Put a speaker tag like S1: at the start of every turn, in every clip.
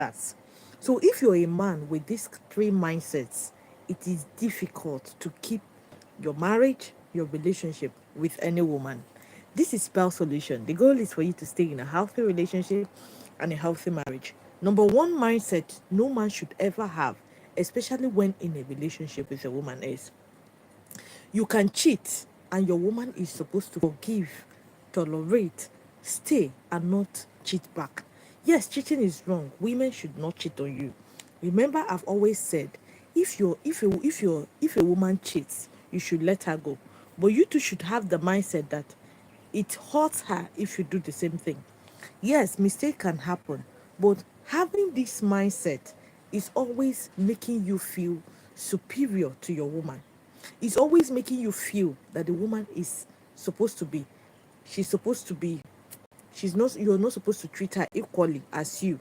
S1: That's so if you're a man with these three mindsets, it is difficult to keep your marriage, your relationship with any woman. This is spell solution. The goal is for you to stay in a healthy relationship and a healthy marriage. Number one mindset no man should ever have, especially when in a relationship with a woman, is you can cheat and your woman is supposed to forgive, tolerate, stay, and not cheat back. Yes, cheating is wrong. Women should not cheat on you. Remember, I've always said, if a woman cheats, you should let her go. But you too should have the mindset that it hurts her if you do the same thing. Yes, mistake can happen, but having this mindset is always making you feel superior to your woman. It's always making you feel that the woman is supposed to be, she's supposed to be, she's not, you're not supposed to treat her equally as you.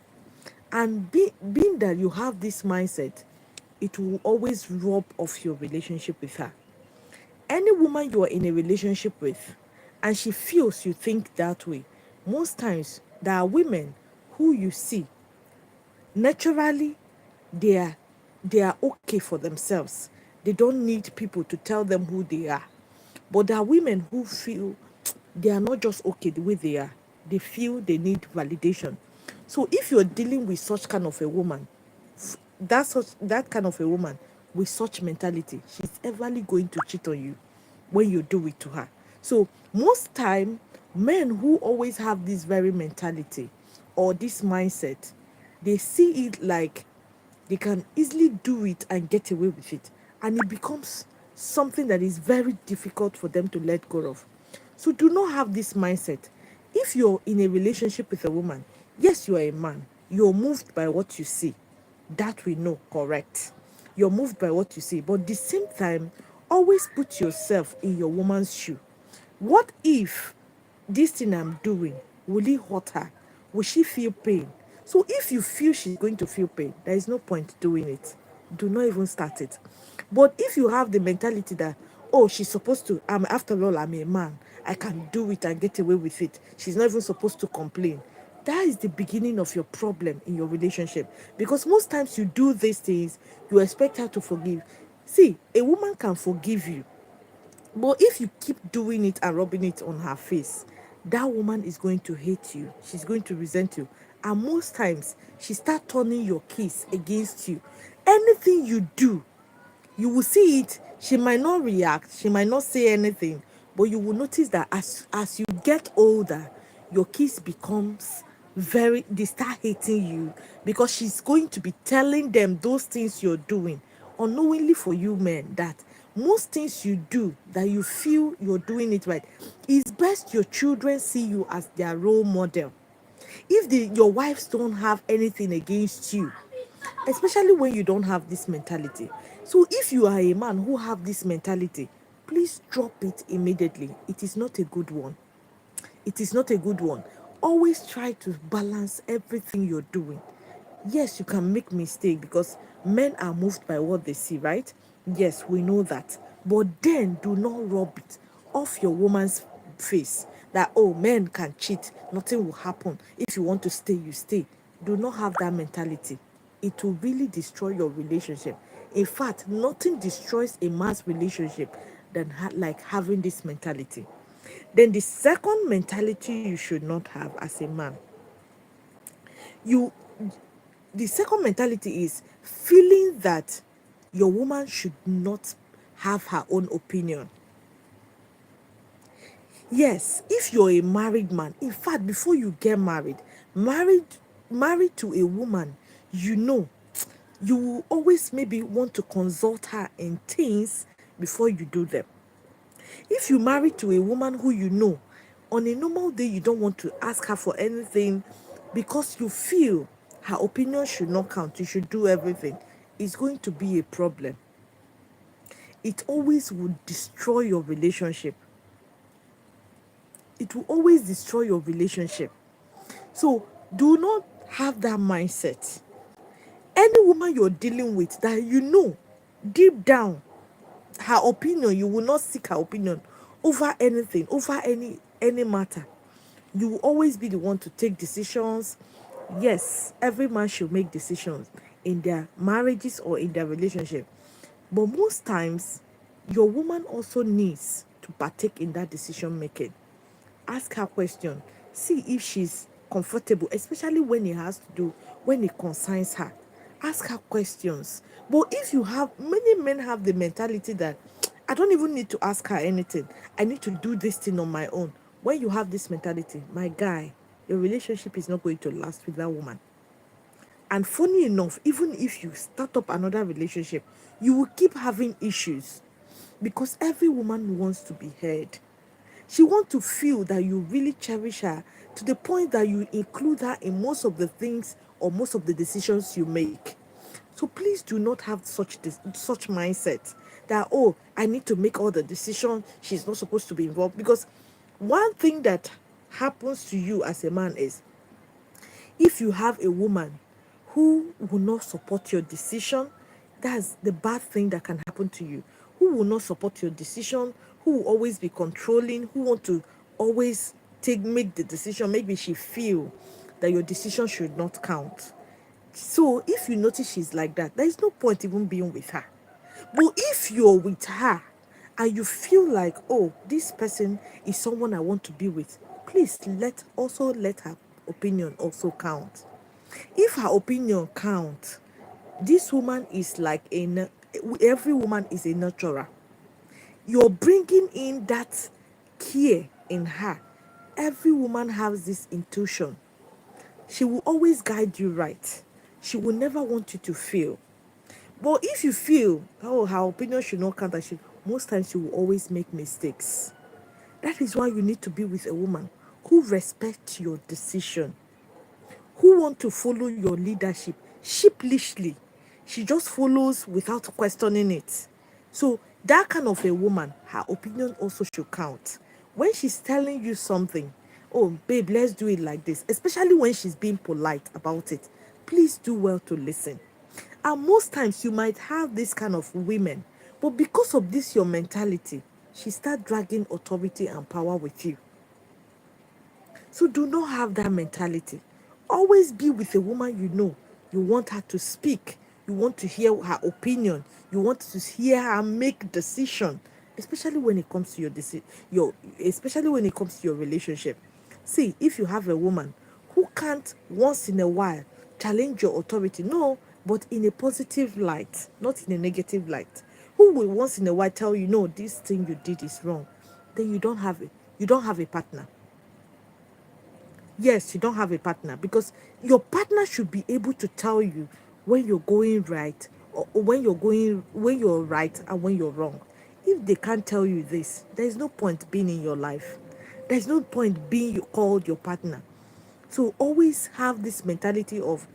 S1: And being that you have this mindset, it will always rob off your relationship with her. Any woman you are in a relationship with and she feels you think that way, most times there are women who you see naturally they are they are okay for themselves. They don't need people to tell them who they are. But there are women who feel they are not just okay the way they are. They feel they need validation. So if you're dealing with such kind of a woman, that kind of a woman with such mentality, she's everly going to cheat on you when you do it to her. So most time, men who always have this very mentality or this mindset, they see it like they can easily do it and get away with it, and it becomes something that is very difficult for them to let go of. So do not have this mindset. If you're in a relationship with a woman, yes, you are a man, you're moved by what you see, that we know, correct? You're moved by what you see, but at the same time, always put yourself in your woman's shoe. What if this thing I'm doing will it hurt her? Will she feel pain? So if you feel she's going to feel pain, there is no point doing it. Do not even start it. But if you have the mentality that, oh, she's supposed to, after all, I'm a man, I can do it and get away with it, she's not even supposed to complain, that is the beginning of your problem in your relationship. Because most times you do these things, you expect her to forgive. See, a woman can forgive you, but if you keep doing it and rubbing it on her face, that woman is going to hate you. She's going to resent you. And most times, she start turning your kiss against you. Anything you do, you will see it. She might not react, she might not say anything, but you will notice that as you get older, your kids becomes very, they start hating you because she's going to be telling them those things you're doing unknowingly. For you men, that most things you do that you feel you're doing it right, it's best your children see you as their role model. If your wives don't have anything against you, especially when you don't have this mentality. So if you are a man who have this mentality, please drop it immediately. It is not a good one. It is not a good one. Always try to balance everything you're doing. Yes, you can make mistake because men are moved by what they see, right? Yes, we know that. But then do not rub it off your woman's face that, oh, men can cheat, nothing will happen. If you want to stay, you stay. Do not have that mentality. It will really destroy your relationship. In fact, nothing destroys a man's relationship than like having this mentality. Then the second mentality you should not have as a man, you the second mentality is feeling that your woman should not have her own opinion. Yes, if you're a married man, in fact, before you get married, married married to a woman, you know, you will always maybe want to consult her in things before you do them. If you marry to a woman who you know, on a normal day, you don't want to ask her for anything because you feel her opinion should not count, you should do everything, it's going to be a problem. It always would destroy your relationship. It will always destroy your relationship. So do not have that mindset. Any woman you're dealing with that you know deep down, her opinion, you will not seek her opinion over anything, over any matter. You will always be the one to take decisions, Yes, every man should make decisions in their marriages or in their relationship. But most times, your woman also needs to partake in that decision making. Ask her question. See if she's comfortable, especially when it has to do, when it concerns her. Ask her questions. But if you have, many men have the mentality that I don't even need to ask her anything. I need to do this thing on my own. When you have this mentality, my guy, your relationship is not going to last with that woman. And funny enough, even if you start up another relationship, you will keep having issues because every woman wants to be heard. She wants to feel that you really cherish her to the point that you include her in most of the things or most of the decisions you make. So please do not have such mindset that, oh, I need to make all the decisions. She's not supposed to be involved. Because one thing that happens to you as a man is if you have a woman who will not support your decision, that's the bad thing that can happen to you. Who will not support your decision, who will always be controlling, who want to always make the decision. Maybe she feel that your decision should not count. So if you notice she's like that, there is no point even being with her. But if you're with her and you feel like, oh, this person is someone I want to be with, please let her opinion also count. If her opinion count, this woman is like every woman is a nurturer. You're bringing in that care in her. Every woman has this intuition. She will always guide you right. She will never want you to fail. But if you feel, oh, her opinion should not count, most times she will always make mistakes. That is why you need to be with a woman who respects your decision, who want to follow your leadership sheepishly. She just follows without questioning it. So that kind of a woman, her opinion also should count. When she's telling you something, oh babe, let's do it like this, especially when she's being polite about it, please do well to listen. And most times you might have this kind of women, but because of this your mentality, she start dragging authority and power with you. So do not have that mentality. Always be with a woman you know. You want her to speak. You want to hear her opinion. You want to hear her make decision, especially when it comes to your especially when it comes to your relationship. See, if you have a woman who can't once in a while challenge your authority, no, but in a positive light, not in a negative light. Who will once in a while tell you, no, this thing you did is wrong, then you don't have a partner. Yes, you don't have a partner because your partner should be able to tell you when you're going right or when you're right and when you're wrong. If they can't tell you this, there's no point being in your life. There's no point being called your partner. So always have this mentality of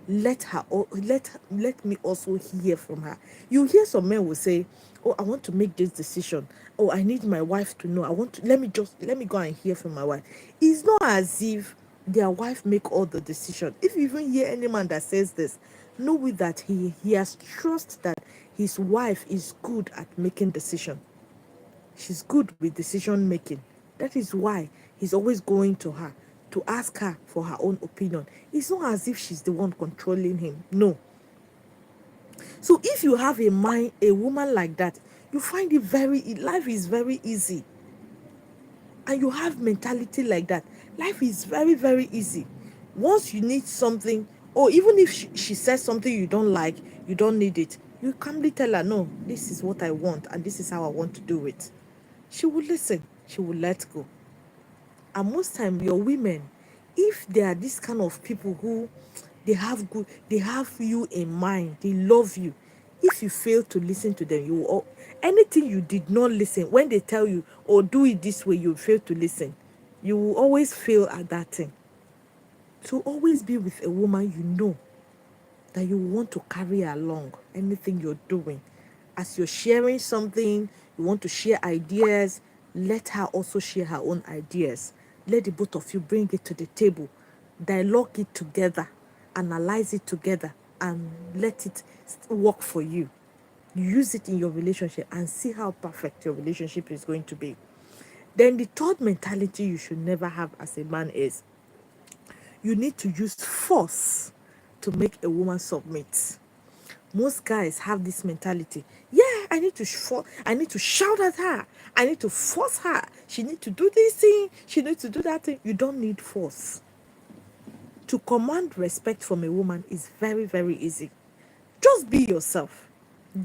S1: let me also hear from her. You hear some men will say, oh, I want to make this decision. Oh, I need my wife to know. I want to let me go and hear from my wife. It's not as if their wife make all the decision. If you even hear any man that says this, know with that he has trust that his wife is good at making decision. She's good with decision making. That is why he's always going to her to ask her for her own opinion. It's not as if she's the one controlling him. No. So if you have a woman like that, you find life is very easy. And you have mentality like that, life is very, very easy. Once you need something, or even if she says something you don't like, you don't need it, you calmly tell her, no, this is what I want and this is how I want to do it. She will listen, she will let go. And most time your women, if they are this kind of people who they have you in mind, they love you, if you fail to listen to them, anything you did not listen, when they tell you or do it this way, you fail to listen, you will always fail at that thing. So always be with a woman you know that you want to carry along anything you're doing. As you're sharing something, you want to share ideas, let her also share her own ideas. Let the both of you bring it to the table, dialogue it together, analyze it together, and let it work for you. Use it in your relationship and see how perfect your relationship is going to be. Then the third mentality you should never have as a man is You need to use force to make a woman submit. Most guys have this mentality. Yeah, I need to shout at her. I need to force her. She need to do this thing. She needs to do that thing. You don't need force. To command respect from a woman is very, very easy. Just be yourself.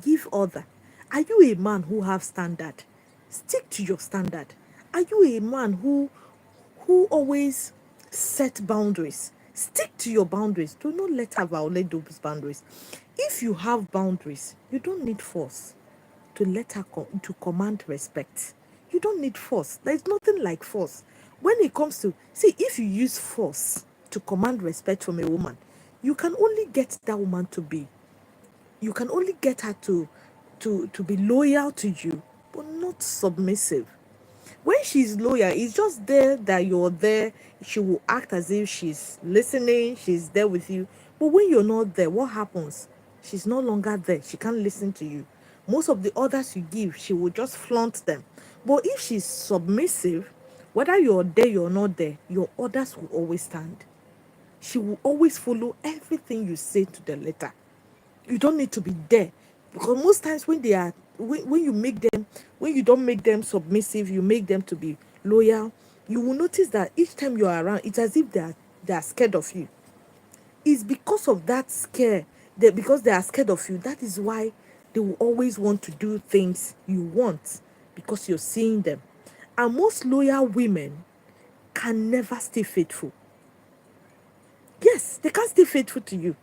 S1: Give order. Are you a man who have standard? Stick to your standard. Are you a man who always set boundaries? Stick to your boundaries. Do not let her violate those boundaries. If you have boundaries, you don't need force to let her to command respect. You don't need force. There is nothing like force. When it comes to, see, if you use force to command respect from a woman, you can only get that woman to be, you can only get her to be loyal to you, but not submissive. When she's loyal, it's just there that you're there. She will act as if she's listening, she's there with you. But when you're not there, what happens? She's no longer there. She can't listen to you. Most of the orders you give, she will just flaunt them. But if she's submissive, whether you're there, you're not there, your orders will always stand. She will always follow everything you say to the letter. You don't need to be there, because most times when they are, when you make them, when you don't make them submissive, you make them to be loyal, you will notice that each time you are around, it's as if they are scared of you. It's because of that scare, that because they are scared of you, that is why they will always want to do things you want, because you're seeing them. And most loyal women can never stay faithful. Yes, they can't stay faithful to you.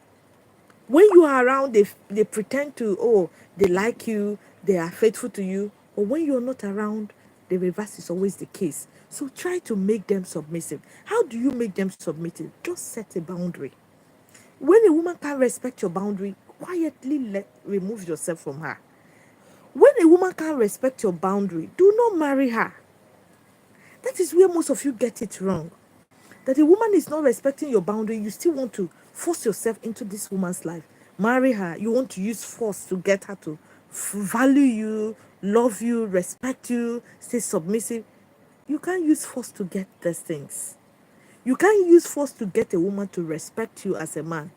S1: When you are around, they pretend to, oh, they like you, they are faithful to you. But when you're not around, the reverse is always the case. So try to make them submissive. How do you make them submissive? Just set a boundary. When a woman can't respect your boundary, quietly remove yourself from her. When a woman can't respect your boundary, do not marry her. That is where most of you get it wrong. That a woman is not respecting your boundary, you still want to force yourself into this woman's life. Marry her. You want to use force to get her to value you, love you, respect you, stay submissive. You can't use force to get these things. You can't use force to get a woman to respect you as a man.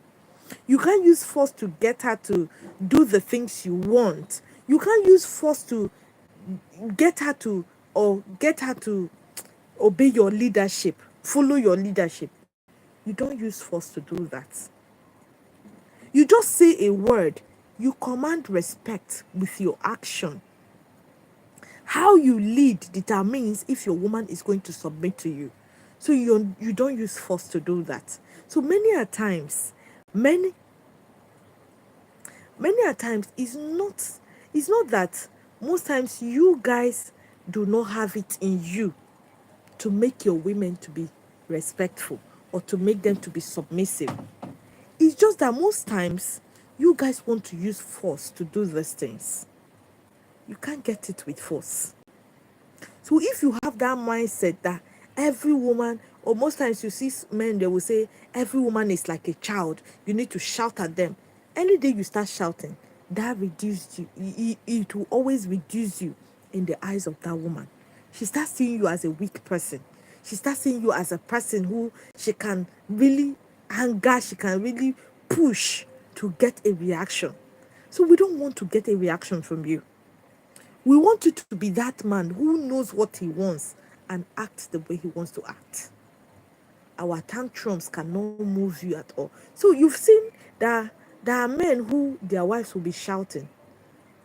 S1: You can't use force to get her to do the things you want. You can't use force to get her to, or get her to obey your leadership, follow your leadership. You don't use force to do that. You just say a word. You command respect with your action. How you lead determines if your woman is going to submit to you. So you don't use force to do that. So many a times, it's not that most times you guys do not have it in you to make your women to be respectful or to make them to be submissive. It's just that most times you guys want to use force to do these things. You can't get it with force. So if you have that mindset that every woman, or most times you see men, they will say every woman is like a child, you need to shout at them. Any day you start shouting, that reduces you. It will always reduce you in the eyes of that woman. She starts seeing you as a weak person. She starts seeing you as a person who she can really anger, she can really push to get a reaction. So we don't want to get a reaction from you. We want you to be that man who knows what he wants and act the way he wants to act. Our tantrums cannot move you at all. So you've seen that there are men who their wives will be shouting.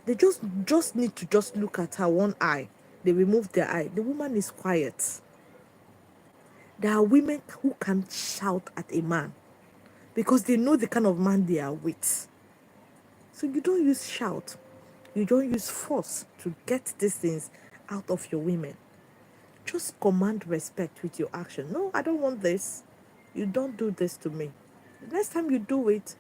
S1: They just need to just look at her one eye. They remove their eye. The woman is quiet. There are women who can shout at a man because they know the kind of man they are with. So you don't use shout. You don't use force to get these things out of your women. Just command respect with your action. No, I don't want this. You don't do this to me. The next time you do it,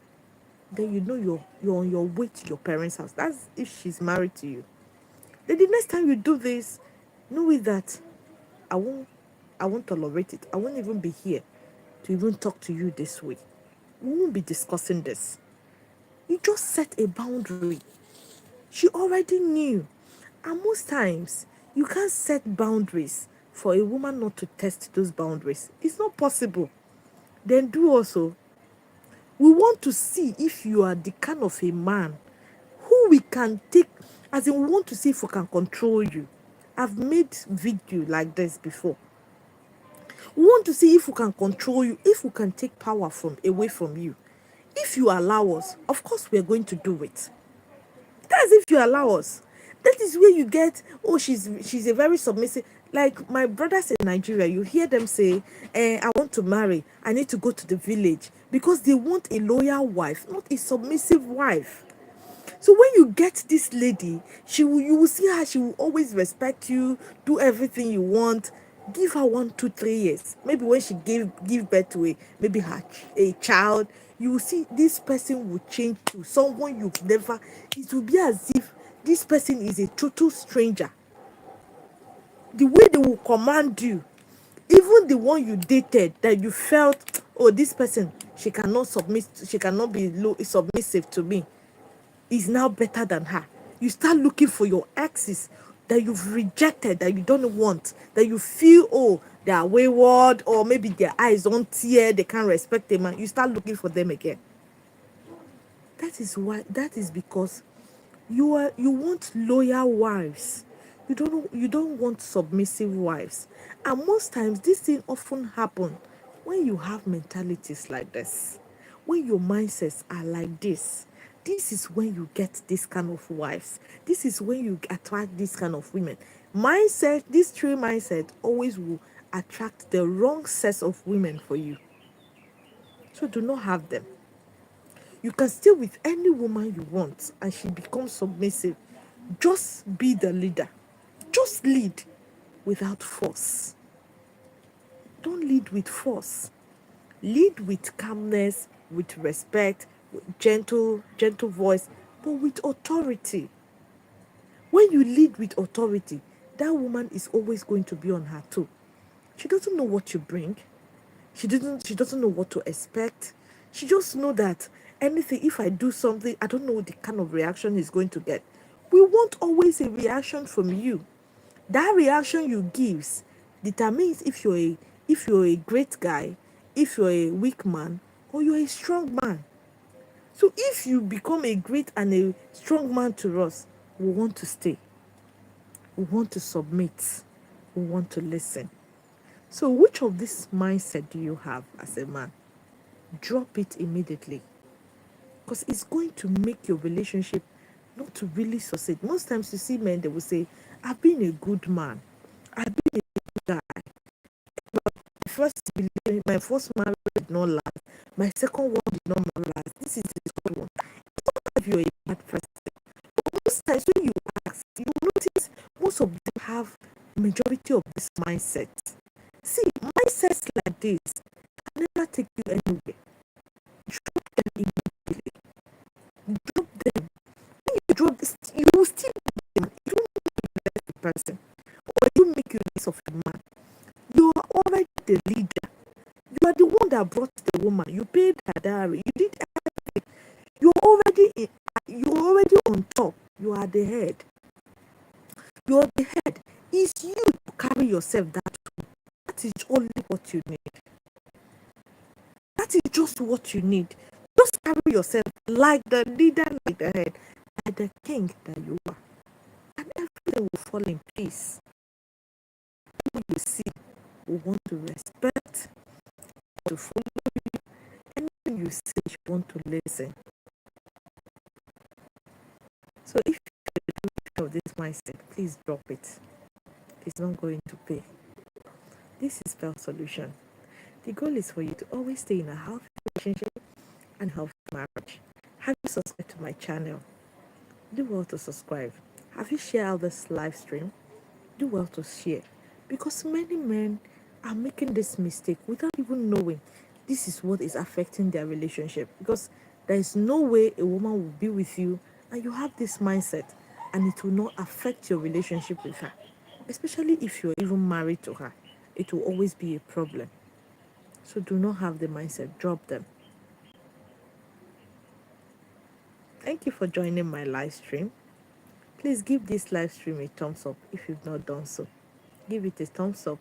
S1: then you know you're on your way to your parents' house. That's if she's married to you. Then the next time you do this, know it that I won't tolerate it. I won't even be here to even talk to you this way. We won't be discussing this. You just set a boundary. She already knew. And most times, you can't set boundaries for a woman not to test those boundaries. It's not possible. then do also. We want to see if you are the kind of a man who we can take, as in we want to see if we can control you. I've made video like this before. We want to see if we can control you, if we can take power from away from you. If you allow us, of course we are going to do it. That's if you allow us. That is where you get, oh, she's a very submissive. Like my brothers in Nigeria, you hear them say, I want to marry, I need to go to the village, because they want a loyal wife, not a submissive wife. So when you get this lady, you will see her, she will always respect you, do everything you want. Give her 1, 2, 3 years. Maybe when she give birth to maybe a child, you will see this person will change to someone you've never. It will be as if this person is a total stranger. The way they will command you, even the one you dated that you felt, oh, this person, she cannot submit, she cannot be submissive to me, is now better than her. You start looking for your exes that you've rejected, that you don't want, that you feel, oh, they are wayward, or maybe their eyes don't tear, they can't respect them, and you start looking for them again. That is why, that is because you want loyal wives. You don't want submissive wives. And most times this thing often happen when you have mentalities like this, when your mindsets are like this. This is when you get this kind of wives. This is when you attract this kind of women. Mindset, these three mindset always will attract the wrong set of women for you. So do not have them. You can stay with any woman you want and she becomes submissive. Just be the leader. Just lead without force. Don't lead with force. Lead with calmness, with respect, with gentle voice, but with authority. When you lead with authority, that woman is always going to be on her toe. She doesn't know what you bring. She doesn't know what to expect. She just know that anything, if I do something, I don't know the kind of reaction he's going to get. We want always a reaction from you. That reaction you gives determines if you're a great guy, if you're a weak man, or you're a strong man. So if you become a great and a strong man to us, we want to stay. We want to submit. We want to listen. So which of this mindset do you have as a man? Drop it immediately, because it's going to make your relationship not to really succeed. Most times you see men, they will say, I've been a good man, I've been a good guy. My first marriage did not last, my second one did not last, this is the third one. It's not if you're a bad person. Most times when you ask, you notice most of them have majority of this mindset. See, mindsets like this can never take you anywhere. Drop them immediately. Drop them. When you drop this, you will still be them. You don't make the person, or you make you less of a man. You are already the leader. You are the one that brought the woman. You paid her dowry. You did everything. You're already on top. You are the head. You are the head. It's you to carry yourself that way. That is only what you need. That is just what you need. Just carry yourself like the leader, like the head, like the king that you are. And everything will fall in place. When you see, we want to respect, to follow you. Anything you say, you want to listen. So if you have this mindset, please drop it. It's not going to pay. This is Spell Solution. The goal is for you to always stay in a healthy relationship and healthy marriage. Have you subscribed to my channel? Do well to subscribe. Have you shared this live stream? Do well to share, because many men are making this mistake without even knowing this is what is affecting their relationship, because there is no way a woman will be with you and you have this mindset and it will not affect your relationship with her, especially if you're even married to her. It will always be a problem. So do not have the mindset. Drop them. Thank you for joining my live stream. Please give this live stream a thumbs up if you've not done so. Give it a thumbs up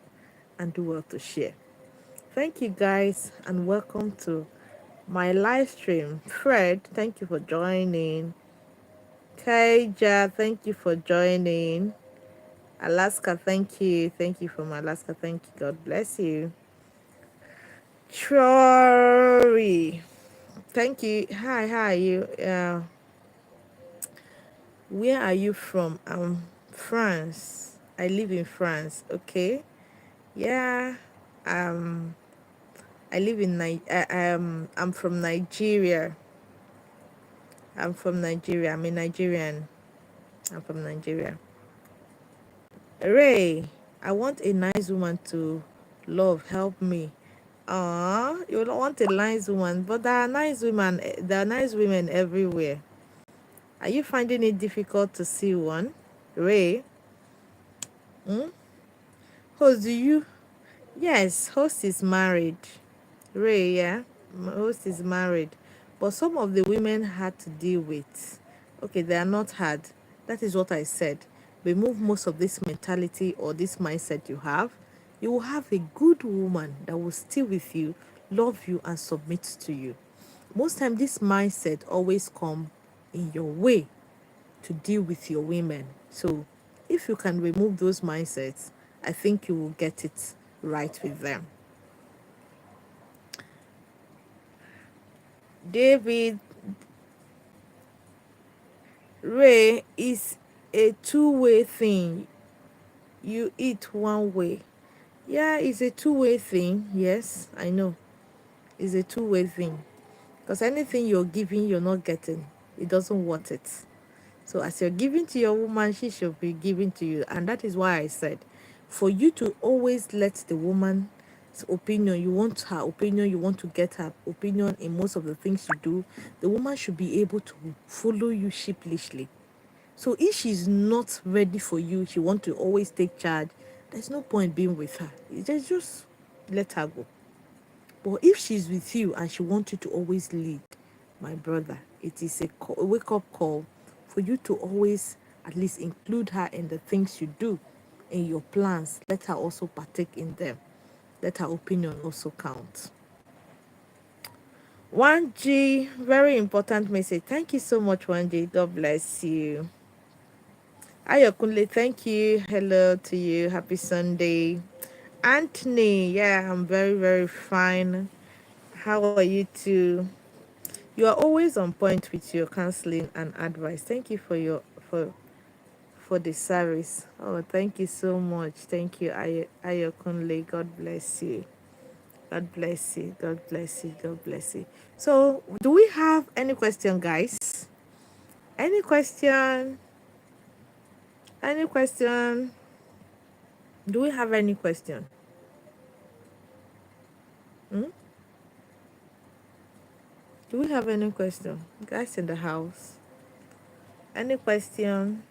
S1: and do well to share. Thank you guys and welcome to my live stream. Fred, thank you for joining. Kaija, thank you for joining. Alaska, thank you. Thank you from Alaska. Thank you. God bless you. Trory, thank you. Hi, how are you? Where are you from? France. I live in France. Okay. Yeah. Um, I live in I'm from Nigeria. I'm from Nigeria. I'm a Nigerian. I'm from Nigeria. Ray, I want a nice woman to love. Help me. You don't want a nice woman, but there are nice women. There are nice women everywhere. Are you finding it difficult to see one? Ray, hmm? Host, do you? Yes, host is married. Ray, yeah, host is married. But some of the women had to deal with. Okay, they are not hard. That is what I said. Remove most of this mentality or this mindset you have. You will have a good woman that will stay with you, love you, and submit to you. Most time, this mindset always come in your way to deal with your women. So if you can remove those mindsets, I think you will get it right with them. David, Ray, is a two-way thing. You eat one way. Yeah, it's a two-way thing. Yes, I know. It's a two-way thing. Because anything you're giving, you're not getting. It doesn't want it. So as you're giving to your woman, she should be giving to you. And that is why I said, for you to always let the woman's opinion, you want her opinion, you want to get her opinion in most of the things you do, the woman should be able to follow you sheepishly. So if she's not ready for you, she want to always take charge, there's no point being with her. Just let her go. But if she's with you and she wants you to always lead, my brother, it is a wake up call for you to always at least include her in the things you do, in your plans. Let her also partake in them. Let her opinion also count. 1G, very important message. Thank you so much, 1G. God bless you. Ayokunle, thank you. Hello to you. Happy Sunday. Anthony, yeah, I'm very, very fine. How are you too? You are always on point with your counseling and advice. Thank you for the service. Oh, thank you so much. Thank you, Ayokunle. God bless you. God bless you. God bless you. God bless you. So, do we have any question, guys? Any question? Any question? Do we have any question? Hmm? Do we have any question? Guys in the house. Any question?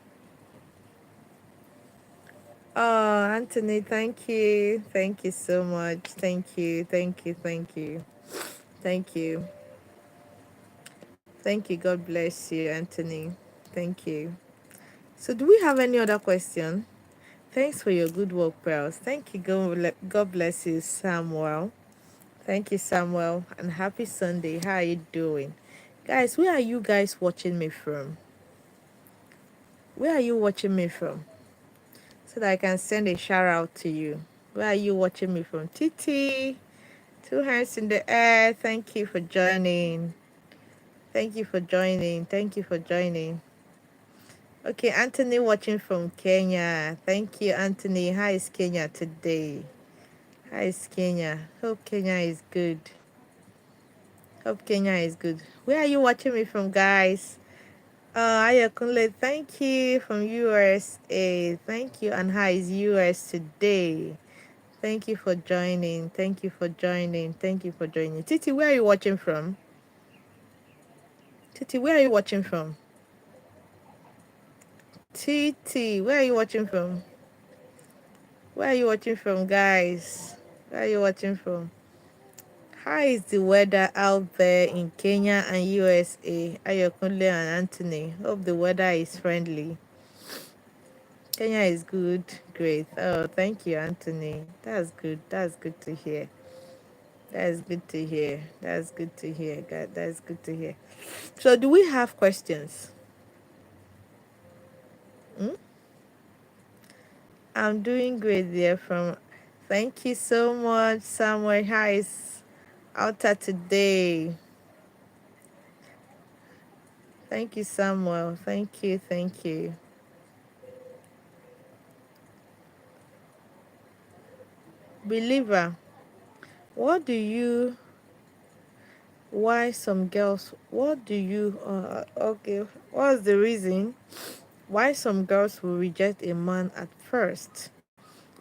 S1: Oh, Anthony, thank you. Thank you so much. Thank you. Thank you. Thank you. Thank you. Thank you. God bless you, Anthony. Thank you. So, do we have any other question? Thanks for your good work, pals. Thank you. God bless you, Samuel. Thank you, Samuel. And happy Sunday. How are you doing? Guys, where are you guys watching me from? Where are you watching me from? So that I can send a shout out to you. Where are you watching me from? Titi, two hands in the air. Thank you for joining. Thank you for joining. Thank you for joining. Okay, Anthony watching from Kenya. Thank you, Anthony. How is Kenya today? How is Kenya? Hope Kenya is good. Hope Kenya is good. Where are you watching me from, guys? Ayakunle, thank you from USA. Thank you. And how is US today? Thank you for joining. Thank you for joining. Thank you for joining. Titi, where are you watching from? Titi, where are you watching from? Titi, where are you watching from? Where are you watching from, guys? Where are you watching from? How is the weather out there in Kenya and USA? Ayokunle and Anthony. Hope the weather is friendly. Kenya is good. Great. Oh, thank you, Anthony. That's good. That's good to hear. That is good to hear. That's good to hear. God, that's good to hear. So, do we have questions? Hmm? I'm doing great there from. Thank you so much, Samuel. How is outer today? Thank you, Samuel. Thank you. Thank you. Believer, what do you, why some girls, what do you, okay, what's the reason why some girls will reject a man at first,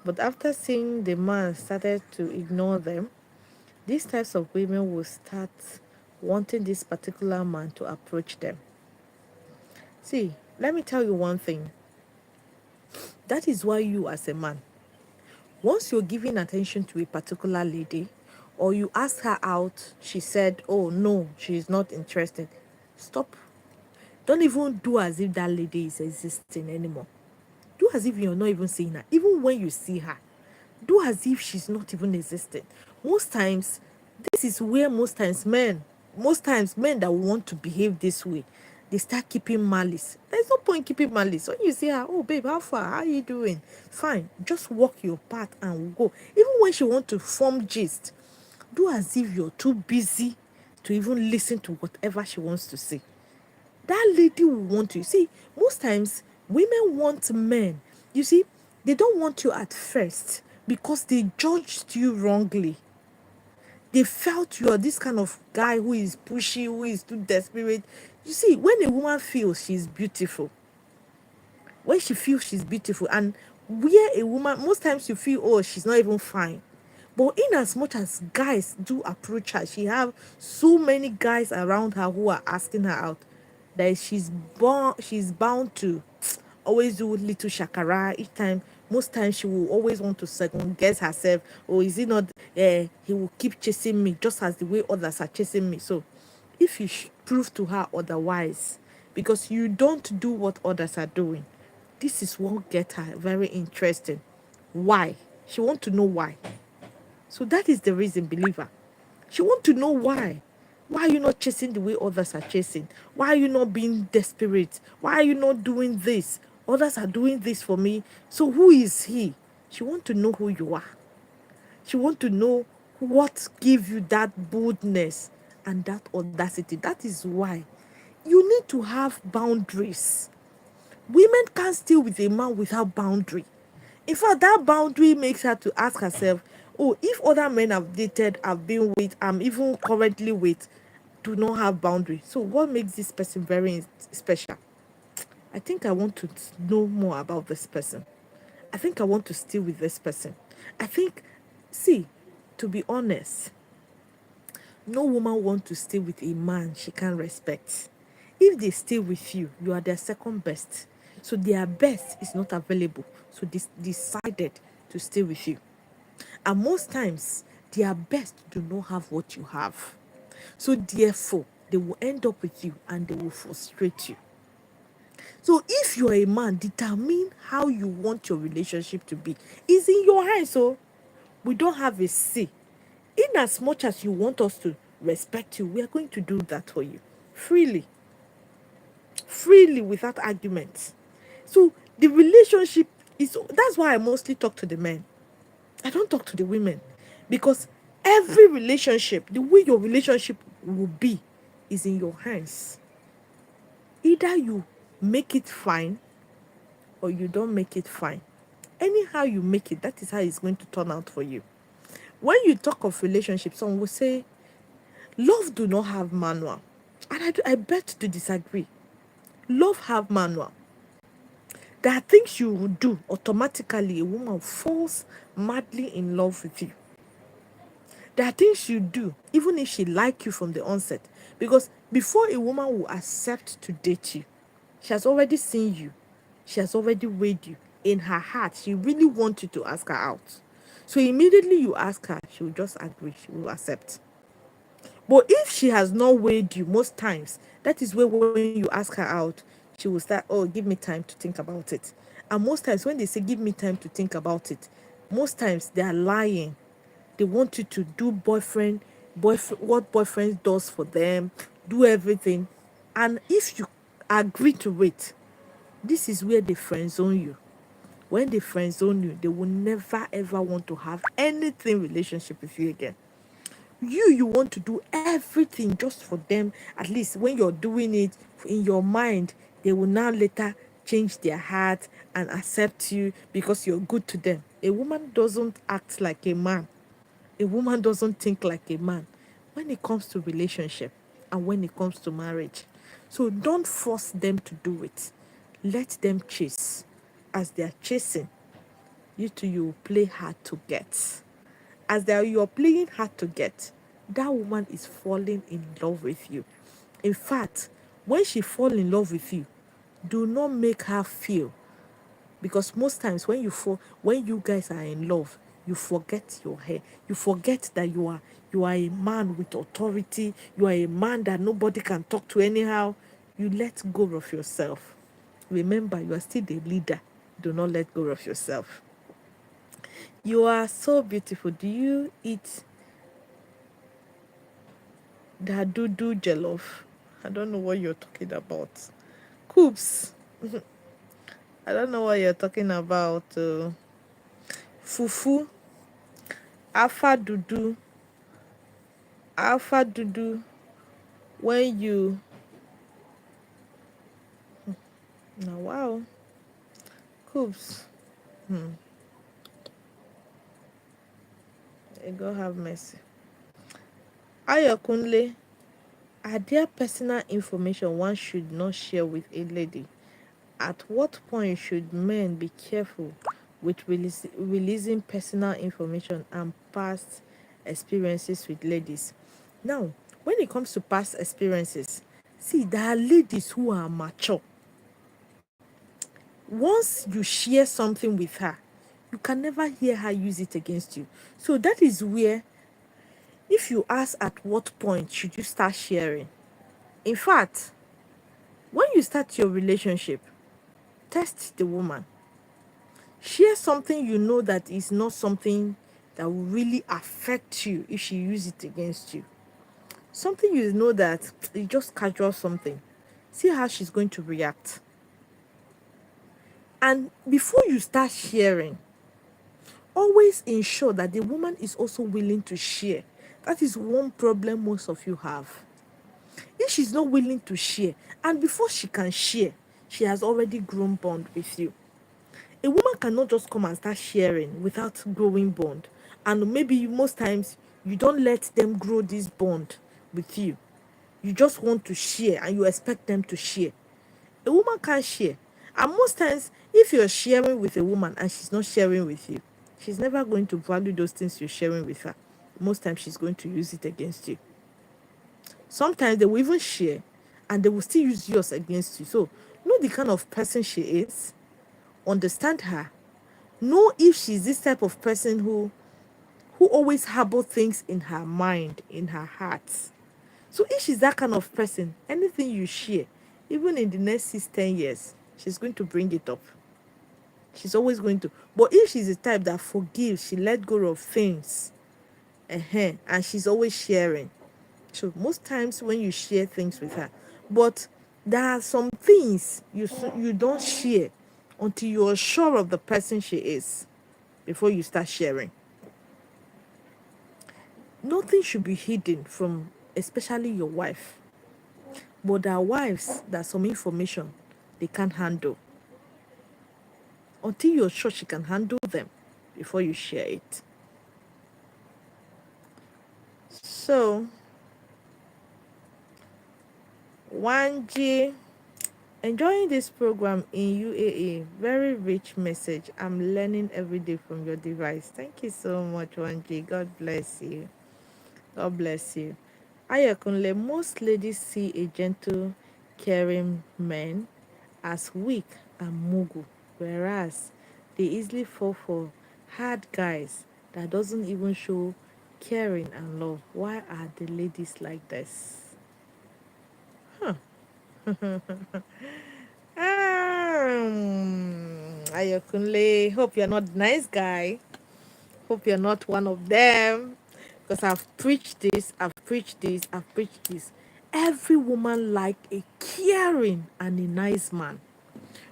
S1: but after seeing the man started to ignore them, these types of women will start wanting this particular man to approach them. See, let me tell you one thing. That is why you, as a man, once you're giving attention to a particular lady, or you ask her out, she said, oh no, she's not interested. Stop. Don't even do as if that lady is existing anymore. Do as if you're not even seeing her. Even when you see her, do as if she's not even existing. Most times, this is where most times men that want to behave this way, they start keeping malice. There's no point keeping malice. When you see her, oh babe, how far? How are you doing? Fine. Just walk your path and go. Even when she want to form gist, do as if you're too busy to even listen to whatever she wants to say. That lady will want you. See, most times women want men. You see, they don't want you at first because they judged you wrongly. They felt you are this kind of guy who is pushy, who is too desperate. You see, when a woman feels she's beautiful, when she feels she's beautiful, and where a woman, most times you feel, oh, she's not even fine. But in as much as guys do approach her, she have so many guys around her who are asking her out that she's bound to always do little shakara each time. Most times she will always want to second guess herself. Or is it not? He will keep chasing me just as the way others are chasing me. So, if you prove to her otherwise, because you don't do what others are doing, this is what get her very interested. Why? She want to know why. So that is the reason, believer. She want to know why. Why are you not chasing the way others are chasing? Why are you not being desperate? Why are you not doing this? Others are doing this for me. So who is he? She want to know who you are. She want to know what give you that boldness and that audacity. That is why you need to have boundaries. Women can't stay with a man without boundary. In fact, that boundary makes her to ask herself, oh, if other men I've dated, I've been with, I'm even currently with, do not have boundary. So what makes this person very special? I think I want to know more about this person. I think I want to stay with this person. I think, see, to be honest, no woman wants to stay with a man she can't respect. If they stay with you, you are their second best. So their best is not available. So they decided to stay with you. And most times, their best do not have what you have. So therefore, they will end up with you and they will frustrate you. So if you're a man, determine how you want your relationship to be. It's in your hands. So we don't have a say. In as much as you want us to respect you, we are going to do that for you freely, freely, without arguments. So the relationship is, that's why I mostly talk to the men. I don't talk to the women because every relationship, the way your relationship will be, is in your hands. Either you make it fine or you don't make it fine. Anyhow you make it, that is how it's going to turn out for you. When you talk of relationship, someone will say, love do not have manual. And I bet to disagree. Love have manual. There are things you will do automatically. A woman falls madly in love with you. There are things you do, even if she like you from the onset. Because before a woman will accept to date you, she has already seen you. She has already weighed you. In her heart, she really wants you to ask her out. So immediately you ask her, she will just agree. She will accept. But if she has not weighed you most times, that is where when you ask her out, she will start, oh, give me time to think about it. And most times when they say give me time to think about it, most times they are lying. They want you to do boyfriend what boyfriend does for them, do everything. And if you agree to it, this is where they friend zone you. When they friend zone you, they will never ever want to have anything relationship with you again. You want to do everything just for them. At least when you're doing it in your mind, they will now later change their heart and accept you because you're good to them. A woman doesn't act like a man. A woman doesn't think like a man when it comes to relationship and when it comes to marriage. So don't force them to do it. Let them chase. As they are chasing, you two, you play hard to get. As they are, you're playing hard to get, that woman is falling in love with you. In fact, when she fall in love with you, do not make her feel, because most times when you guys are in love, you forget your hair. You forget that you are a man with authority. You are a man that nobody can talk to anyhow. You let go of yourself. Remember, you are still the leader. Do not let go of yourself. You are so beautiful. Do you eat that do jollof? I don't know what you're talking about. Coops. I don't know what you're talking about. Fufu, alpha dudu, alpha dudu. When you now, wow, coops. May God have mercy. Ayokunle, are there personal information one should not share with a lady? At what point should men be careful with releasing personal information and past experiences with ladies? Now, when it comes to past experiences, see, there are ladies who are mature. Once you share something with her, you can never hear her use it against you. So that is where, if you ask at what point should you start sharing, in fact, when you start your relationship, test the woman. Share something you know that is not something that will really affect you if she use it against you. Something you know that is just casual something. See how she's going to react. And before you start sharing, always ensure that the woman is also willing to share. That is one problem most of you have. If she's not willing to share, and before she can share, she has already grown bond with you. A woman cannot just come and start sharing without growing bond. And maybe most times you don't let them grow this bond with you. You just want to share and you expect them to share. A woman can't share. And most times, if you're sharing with a woman and she's not sharing with you, she's never going to value those things you're sharing with her. Most times, she's going to use it against you. Sometimes they will even share and they will still use yours against you. So, know the kind of person she is, understand her, know if she's this type of person who always harbor things in her mind, in her heart. So if she's that kind of person, anything you share, even in the next 6, 10 years, she's going to bring it up. She's always going to. But if she's the type that forgives, she let go of things, and she's always sharing. So most times when you share things with her, but there are some things you don't share until you're sure of the person she is before you start sharing. Nothing should be hidden from, especially your wife. But there are wives that some information they can't handle. Until you're sure she can handle them before you share it. So, 1G, enjoying this program in UAE. Very rich message. I'm learning every day from your device. Thank you so much, 1G. God bless you. God bless you. Ayakunle, most ladies see a gentle, caring man as weak and mugu, whereas they easily fall for hard guys that doesn't even show caring and love. Why are the ladies like this? Ayakunle, hope you're not the nice guy. Hope you're not one of them. Because I've preached this, I've preached this, I've preached this. Every woman like a caring and a nice man.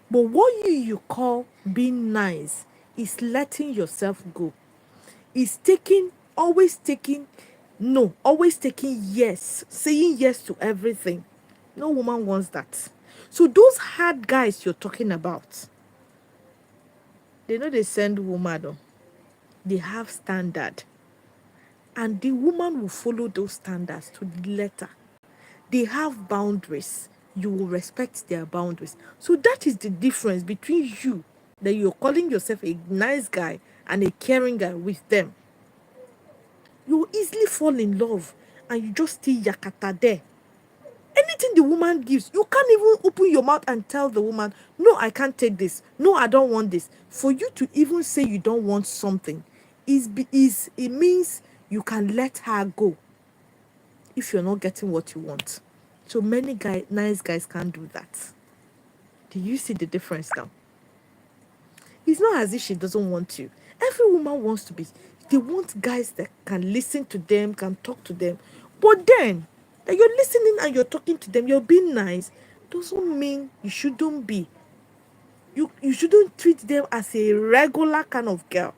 S1: But what you call being nice is letting yourself go. Is taking, always taking no, always taking yes, saying yes to everything. No woman wants that. So those hard guys you're talking about, they know they send woman though. They have standard. And the woman will follow those standards to the letter. They have boundaries. You will respect their boundaries. So that is the difference between you, that you're calling yourself a nice guy and a caring guy, with them. You will easily fall in love and you just stay yakata there. Anything the woman gives, you can't even open your mouth and tell the woman, no, I can't take this. No, I don't want this. For you to even say you don't want something is it means you can let her go if you're not getting what you want. So many nice guys can't do that. Do you see the difference now? It's not as if she doesn't want you. Every woman wants to be. They want guys that can listen to them, can talk to them. But then, that you're listening and you're talking to them, you're being nice, doesn't mean you shouldn't be. You shouldn't treat them as a regular kind of girl.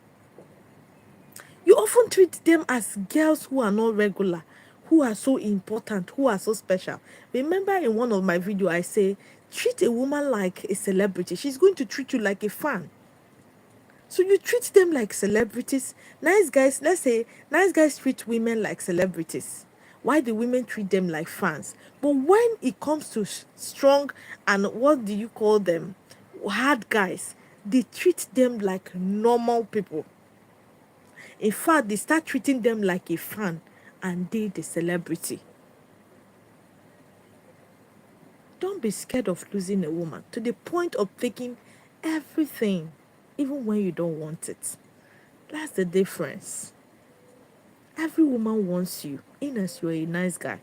S1: You often treat them as girls who are not regular, who are so important, who are so special. Remember in one of my videos, I say, treat a woman like a celebrity. She's going to treat you like a fan. So you treat them like celebrities. Nice guys, let's say, nice guys treat women like celebrities. Why do women treat them like fans? But when it comes to strong and what do you call them? Hard guys, they treat them like normal people. In fact, they start treating them like a fan and they the celebrity. Don't be scared of losing a woman to the point of taking everything, even when you don't want it. That's the difference. Every woman wants you, in as you're a nice guy.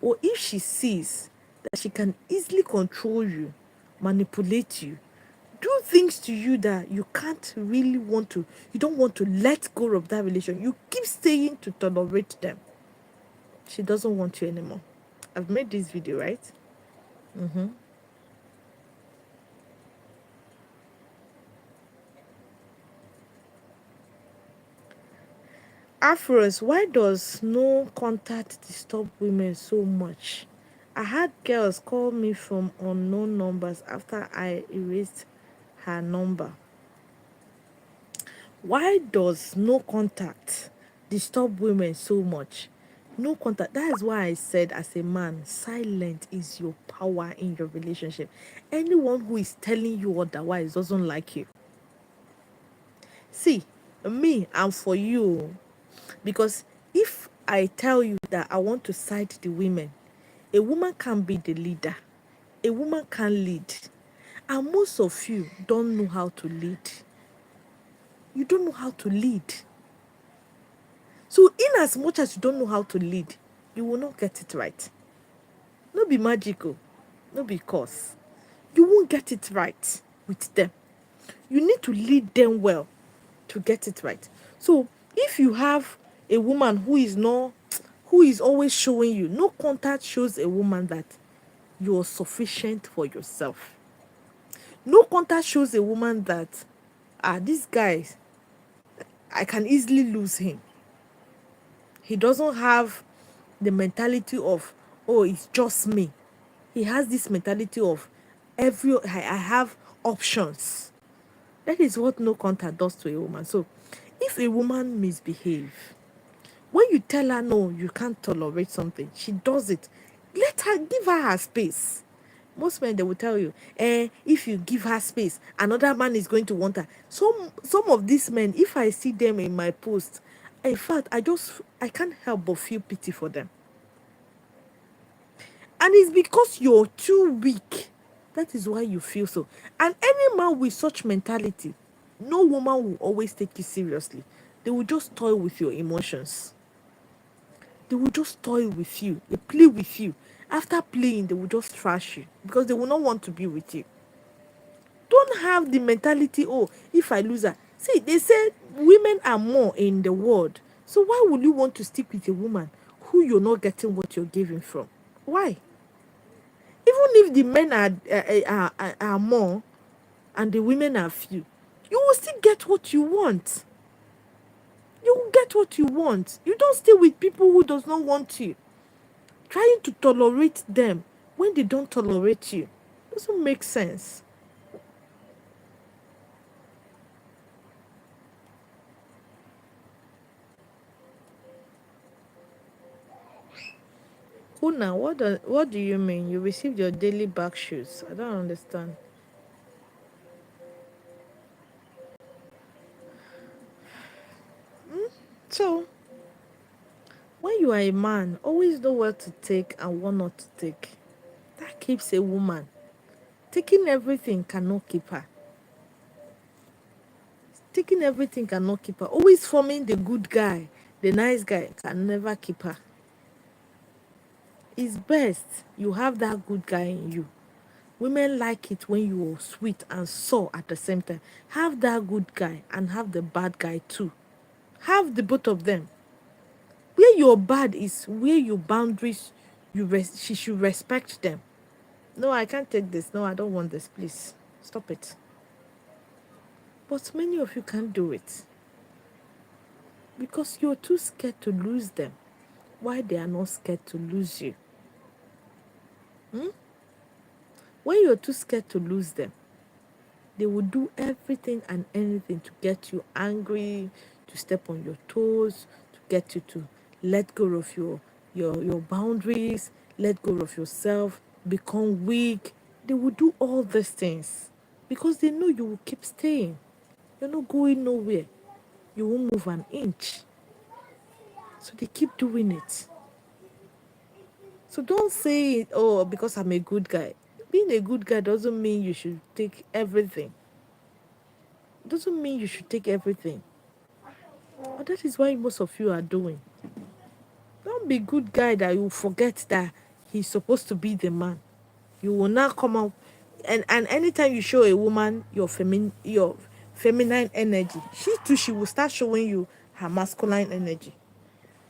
S1: Or if she sees that she can easily control you, manipulate you, do things to you that you can't really want to, you don't want to let go of that relation. You keep staying to tolerate them. She doesn't want you anymore. I've made this video, right? Afros, why does no contact disturb women so much? I had girls call me from unknown numbers after I erased her number. Why does no contact disturb women so much? No contact. That is why I said, as a man, silent is your power in your relationship. Anyone who is telling you otherwise doesn't like you. See, me, I'm for you. Because if I tell you that I want to side the women, a woman can be the leader. A woman can lead. And most of you don't know how to lead. You don't know how to lead. So in as much as you don't know how to lead, you will not get it right. No be magical. No be cause. You won't get it right with them. You need to lead them well to get it right. So if you have a woman who is always showing you, no contact shows a woman that you're sufficient for yourself. No contact shows a woman that this guy, I can easily lose him. He doesn't have the mentality of, oh, it's just me. He has this mentality of I have options. That is what no contact does to a woman. So if a woman misbehave, when you tell her no, you can't tolerate something, she does it. Give her space. Most men, they will tell you, if you give her space, another man is going to want her. Some of these men, if I see them in my post, in fact, I can't help but feel pity for them. And it's because you're too weak. That is why you feel so. And any man with such mentality, no woman will always take you seriously. They will just toy with your emotions. They will just toy with you. They play with you. After playing, they will just trash you because they will not want to be with you. Don't have the mentality, oh, if I lose her. See, they say Women are more in the world. So why would you want to stick with a woman who you're not getting what you're giving from? Why? Even if the men are more and the women are few, you will still get what you want. You will get what you want. You don't stay with people who does not want you. Trying to tolerate them when they don't tolerate you doesn't make sense. Kuna, what do you mean? You received your daily back shoes? I don't understand. So, when you are a man, always know what to take and what not to take. That keeps a woman. Taking everything cannot keep her. Taking everything cannot keep her. Always forming the good guy, the nice guy, can never keep her. It's best you have that good guy in you. Women like it when you are sweet and sour at the same time. Have that good guy and have the bad guy too. Have the both of them. Where your bad is, where your boundaries, she should respect them. No, I can't take this. No, I don't want this. Please stop it. But many of you can't do it because you're too scared to lose them. Why they are not scared to lose you? Hmm? When you're too scared to lose them, they will do everything and anything to get you angry, to step on your toes, to get you to let go of your boundaries, let go of yourself, become weak. They will do all these things because they know you will keep staying. You're not going nowhere. You won't move an inch. So they keep doing it. So don't say, oh, because I'm a good guy. Being a good guy doesn't mean you should take everything. Doesn't mean you should take everything. But that is why most of you are doing. Don't be good guy that you forget that he's supposed to be the man. You will now come out and anytime you show a woman your feminine energy, she will start showing you her masculine energy.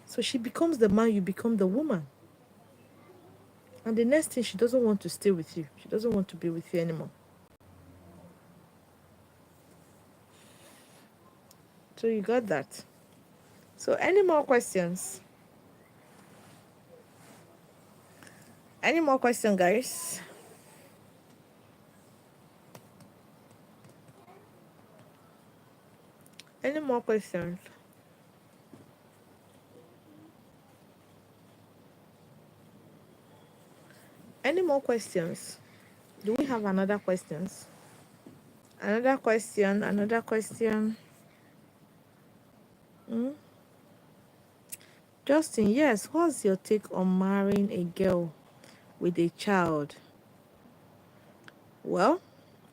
S1: So she becomes the man, you become the woman. And the next thing, she doesn't want to stay with you. She doesn't want to be with you anymore. So you got that. So any more questions? Any more questions, guys? Any more questions? Any more questions? Do we have another questions? Another question, another question. Hmm? Justin, yes, what's your take on marrying a girl with a child? Well,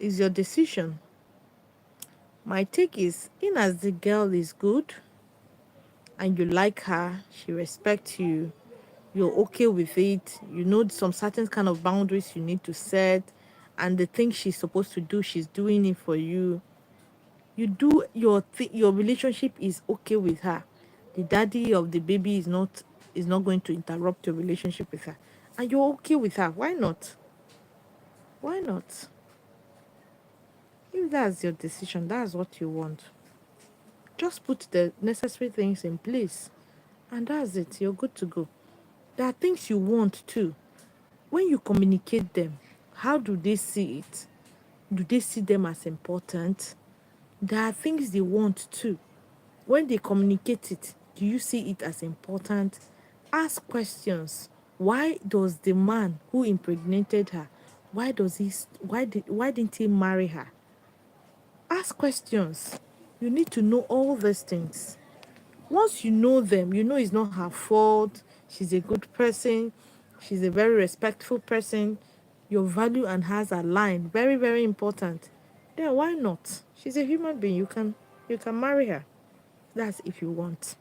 S1: it's your decision. My take is, in as the girl is good and you like her, she respects you, you're okay with it, you know some certain kind of boundaries you need to set, and the thing she's supposed to do, she's doing it for you. You do your relationship is okay with her. The daddy of the baby is not going to interrupt your relationship with her, and you're okay with her. Why not? Why not? If that's your decision, that's what you want, just put the necessary things in place, and that's it. You're good to go. There are things you want too. When you communicate them, how do they see it? Do they see them as important? There are things they want too. When they communicate it, do you see it as important? Ask questions. Why does the man who impregnated her, why didn't he marry her? Ask questions. You need to know all these things. Once you know them, you know it's not her fault. She's a good person. She's a very respectful person. Your value and hers align. Very, very important. Then why not? She's a human being. You can marry her. That's if you want.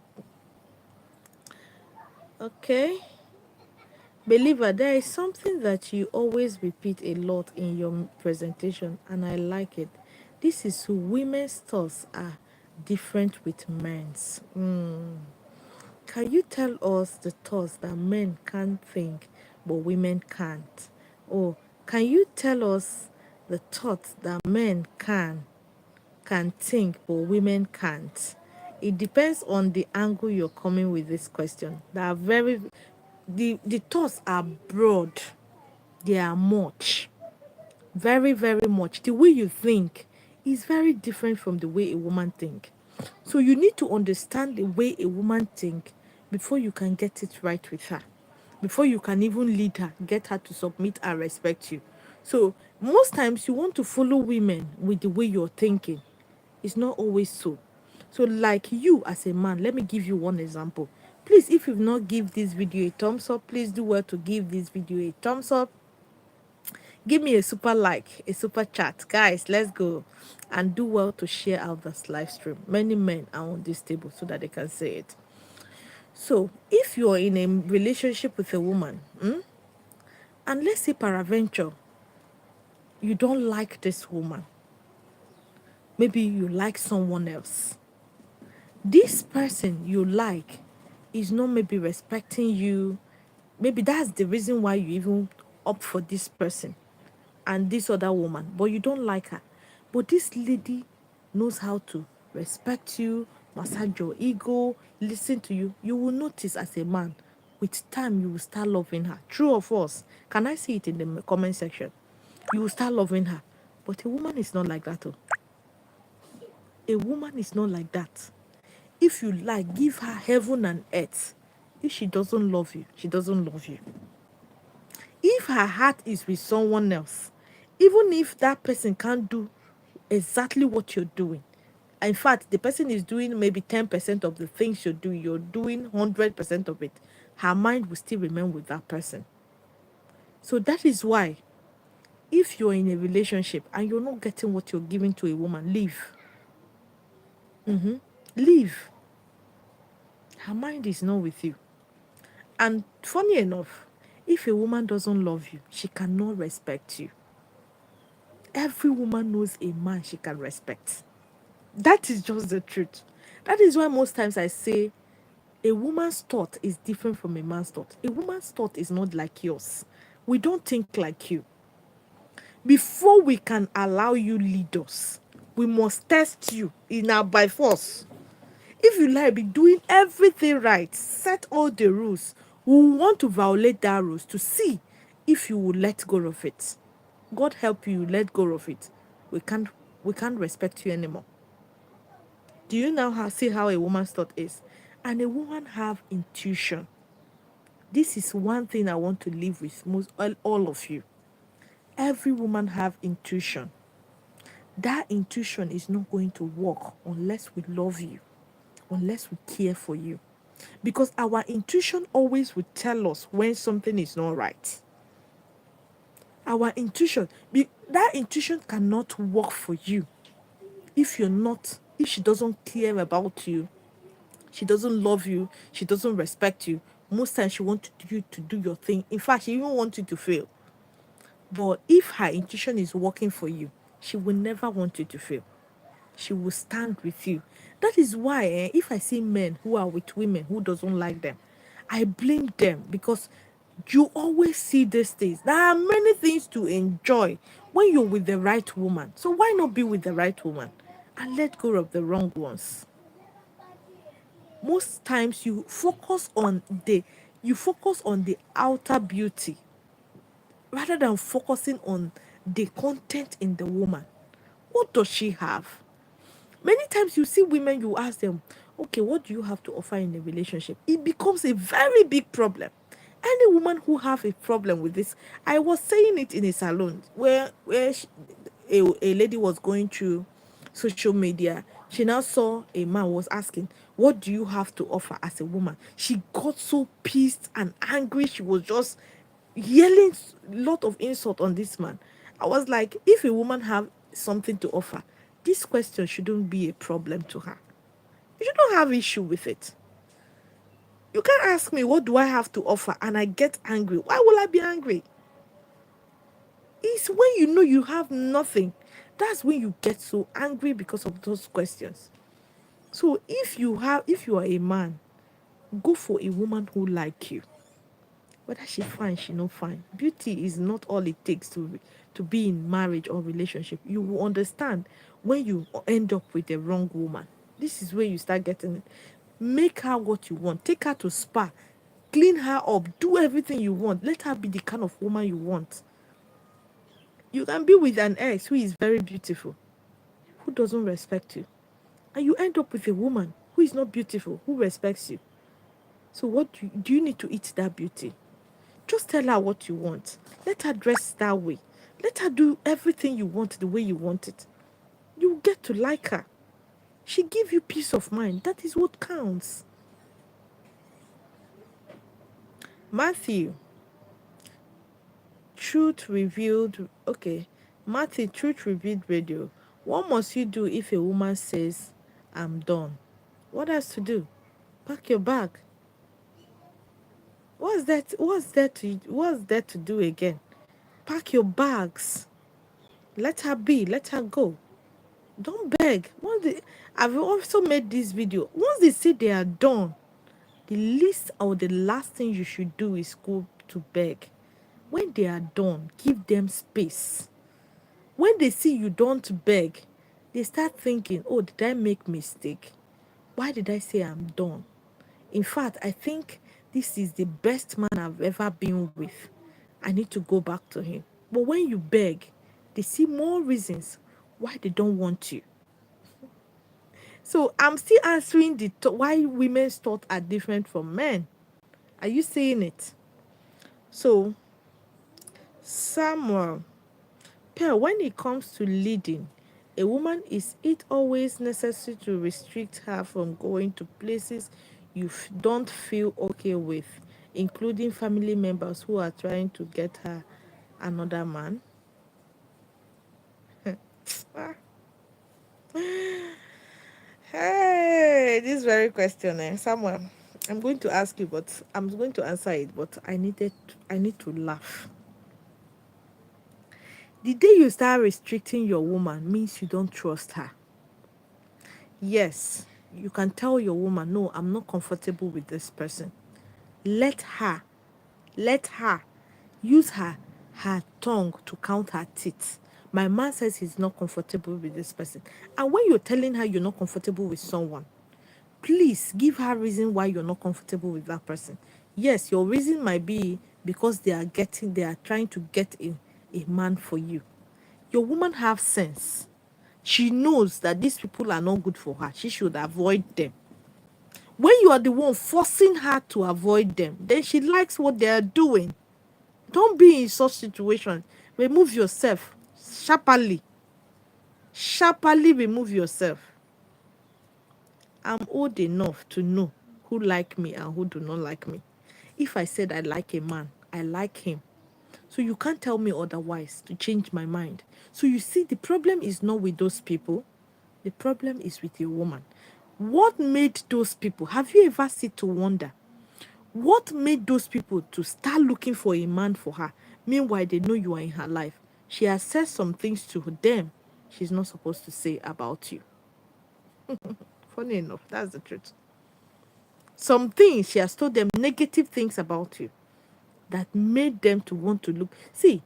S1: Okay. Believer, there is something that you always repeat a lot in your presentation, and I like it. This is who women's thoughts are different with men's. Can you tell us the thoughts that men can't think but women can't? Or can you tell us the thoughts that men can think but women can't? It depends on the angle you're coming with this question. They are very the thoughts are broad. They are much. Very, very much. The way you think is very different from the way a woman think. So you need to understand the way a woman think before you can get it right with her. Before you can even lead her, get her to submit and respect you. So most times you want to follow women with the way you're thinking. It's not always so. So like you as a man, let me give you one example. Please, if you've not give this video a thumbs up, please do well to give this video a thumbs up. Give me a super like, a super chat. Guys, let's go. And do well to share out this live stream. Many men are on this table so that they can see it. So, if you're in a relationship with a woman, and let's say peradventure, you don't like this woman, maybe you like someone else. This person you like is not maybe respecting you. Maybe that's the reason why you even opt for this person and this other woman, but you don't like her. But this lady knows how to respect you, massage your ego, listen to you. You will notice as a man, with time, you will start loving her. True or false? Can I see it in the comment section? You will start loving her. But a woman is not like that. Oh. A woman is not like that. If you like, give her heaven and earth. If she doesn't love you, she doesn't love you. If her heart is with someone else, even if that person can't do exactly what you're doing, in fact, the person is doing maybe 10% of the things you're doing 100% of it, her mind will still remain with that person. So that is why, if you're in a relationship and you're not getting what you're giving to a woman, leave. Leave. Her mind is not with you. And funny enough, if a woman doesn't love you, she cannot respect you. Every woman knows a man she can respect. That is just the truth. That is why most times I say a woman's thought is different from a man's thought. A woman's thought is not like yours. We don't think like you. Before we can allow you lead us, we must test you in our by force. If you like be doing everything right, set all the rules, we want to violate that rules to see if you will let go of it. God help you, let go of it. We can't we can't respect you anymore. Do you now see how a woman's thought is? And a woman have intuition. This is one thing I want to leave with all of you. Every woman have intuition. That intuition is not going to work unless we love you, unless we care for you. Because our intuition always will tell us when something is not right. Our intuition, that intuition cannot work for you if she doesn't care about you, she doesn't love you, she doesn't respect you. Most times she wants you to do your thing. In fact, she even wants you to fail. But if her intuition is working for you, she will never want you to fail. She will stand with you. That is why if I see men who are with women who doesn't like them, I blame them, because you always see these things. There are many things to enjoy when you're with the right woman. So why not be with the right woman and let go of the wrong ones? Most times you focus on the outer beauty rather than focusing on the content in the woman. What does she have? Many times you see women, you ask them, okay, what do you have to offer in a relationship? It becomes a very big problem. Any woman who have a problem with this, I was saying it in a salon a lady was going through social media. She now saw a man was asking, what do you have to offer as a woman? She got so pissed and angry. She was just yelling a lot of insult on this man. I was like, if a woman have something to offer, this question shouldn't be a problem to her. You shouldn't have issue with it. You can't ask me what do I have to offer and I get angry. Why will I be angry? It's when you know you have nothing. That's when you get so angry because of those questions. So if you are a man, go for a woman who like you. Whether she fine, she not fine. Beauty is not all it takes to be in marriage or relationship. You will understand when you end up with the wrong woman. This is where you start getting it. Make her what you want. Take her to spa. Clean her up. Do everything you want. Let her be the kind of woman you want. You can be with an ex who is very beautiful, who doesn't respect you. And you end up with a woman who is not beautiful, who respects you. So what do you need to eat that beauty? Just tell her what you want. Let her dress that way. Let her do everything you want the way you want it. You get to like her. She give you peace of mind. That is what counts. Matthew, truth revealed. Okay. Matthew, truth revealed radio. What must you do if a woman says, I'm done? What else to do? Pack your bag. What's that to do again? Pack your bags. Let her be. Let her go. Don't beg. I've also made this video. Once they say they are done, the least or the last thing you should do is go to beg. When they are done, give them space. When they see you don't beg, they start thinking, oh, did I make mistake? Why did I say I'm done? In fact, I think this is the best man I've ever been with. I need to go back to him. But when you beg, they see more reasons why they don't want you. So I'm still answering why women's thoughts are different from men. Are you seeing it? So Samuel, Pearl, when it comes to leading, a woman, is it always necessary to restrict her from going to places you don't feel okay with, including family members who are trying to get her another man? Hey, this very question, Samuel. I'm going to ask you, but I'm going to answer it. But I need to laugh. The day you start restricting your woman means you don't trust her. Yes, you can tell your woman, no, I'm not comfortable with this person. Let her use her tongue to count her teeth. My man says he's not comfortable with this person. And when you're telling her you're not comfortable with someone, please give her reason why you're not comfortable with that person. Yes, your reason might be because they are trying to get a man for you. Your woman have sense. She knows that these people are not good for her. She should avoid them. When you are the one forcing her to avoid them, then she likes what they are doing. Don't be in such situation. Remove yourself sharply. Sharply remove yourself. I'm old enough to know who like me and who do not like me. If I said I like a man, I like him. So you can't tell me otherwise to change my mind. So you see, the problem is not with those people. The problem is with your woman. What made those people? Have you ever sit to wonder? What made those people to start looking for a man for her? Meanwhile, they know you are in her life. She has said some things to them she's not supposed to say about you. Funny enough, that's the truth. Some things she has told them, negative things about you, that made them to want to look. See,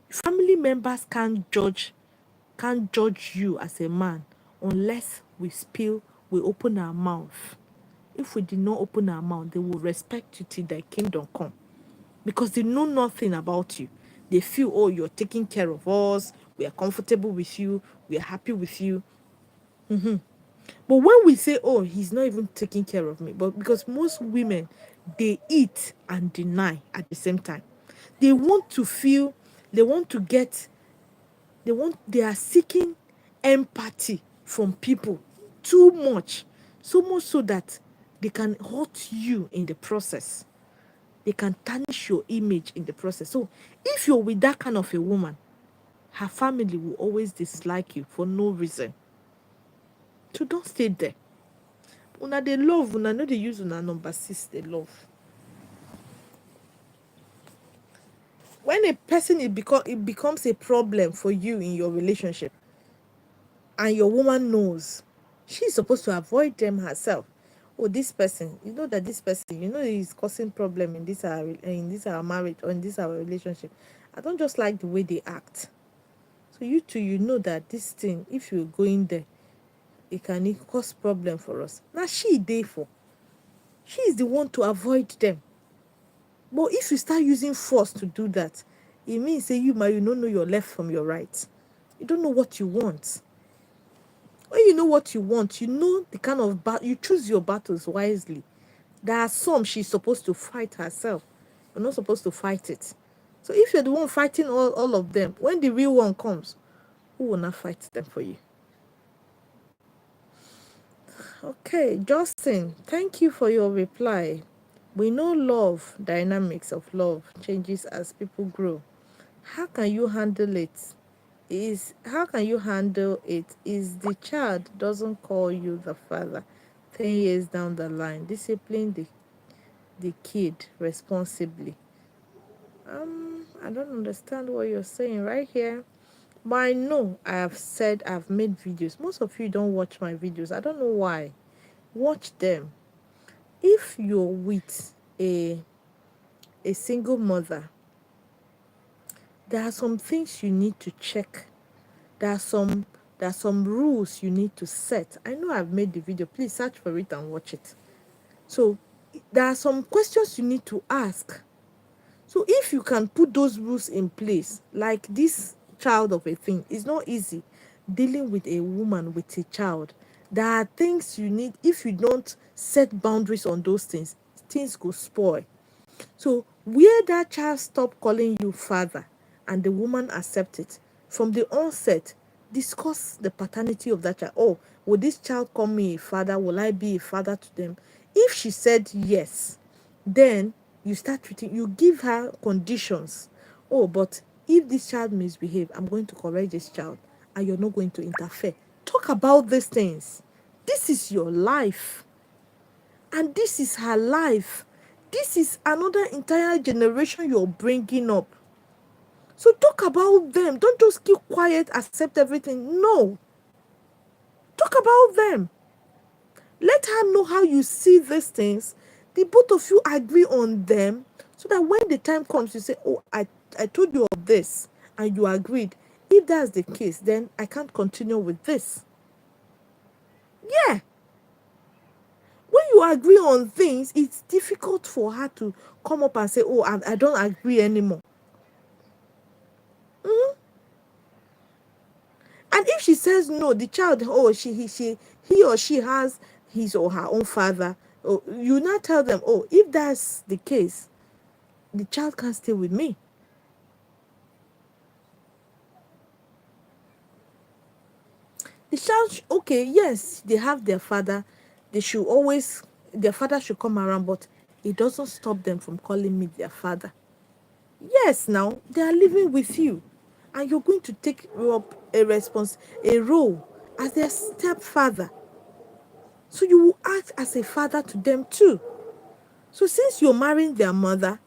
S1: family members can't judge you as a man unless we open our mouth. If we did not open our mouth, they will respect you till thy kingdom come. Because they know nothing about you. They feel, oh, you're taking care of us, we are comfortable with you, we are happy with you. But when we say, oh, he's not even taking care of me, but because most women, they eat and deny at the same time. They want to feel, they want to get, they are seeking empathy from people too much. So much so that they can hurt you in the process. They can tarnish your image in the process. So if you're with that kind of a woman, her family will always dislike you for no reason. So don't stay there. Una they love, una know they use una number 6, they love. When a person it becomes a problem for you in your relationship, and your woman knows, She's supposed to avoid them herself. Oh, this person, you know that this person, you know, is causing problem in this our marriage or in this our relationship. I don't just like the way they act. So you too, you know that this thing, if you're going there, it can cause problem for us. Now she dey for. She is the one to avoid them. But if you start using force to do that, it means say you don't know your left from your right. You don't know what you want. When you know what you want, you know the kind of you choose your battles wisely. There are some she's supposed to fight herself. You're not supposed to fight it. So if you're the one fighting all of them, when the real one comes, who will not fight them for you? Okay, Justin, thank you for your reply. We know love, dynamics of love changes as people grow. How can you handle it? How can you handle it is the child doesn't call you the father 10 years down the line. Discipline the kid responsibly. I don't understand what you're saying right here. But I know I have said I've made videos. Most of you don't watch my videos. I don't know why. Watch them. If you're with a single mother, there are some things you need to check. There are some rules you need to set. I know I've made the video. Please search for it and watch it. So there are some questions you need to ask. So if you can put those rules in place, like this child of a thing, it's not easy dealing with a woman with a child. There are things you need. If you don't set boundaries on those things, things go spoil. So where that child stop calling you father and the woman accept it, from the onset, discuss the paternity of that child. Oh, will this child call me a father? Will I be a father to them? If she said yes, then you start treating, you give her conditions. Oh, but if this child misbehave, I'm going to correct this child and you're not going to interfere. Talk about these things. This is your life. And this is her life. This is another entire generation you're bringing up. So talk about them. Don't just keep quiet, accept everything. No. Talk about them. Let her know how you see these things. The both of you agree on them so that when the time comes, you say, oh, I told you of this and you agreed. If that's the case, then I can't continue with this. Yeah. When you agree on things, it's difficult for her to come up and say, oh, I don't agree anymore. And if she says no, the child, oh, he or she has his or her own father, oh, you now tell them, oh, if that's the case, the child can't stay with me. The child, okay, yes, they have their father. Their father should come around, but it doesn't stop them from calling me their father. Yes, now they are living with you, and you're going to take up a role as their stepfather. So you will act as a father to them too. So since you're marrying their mother,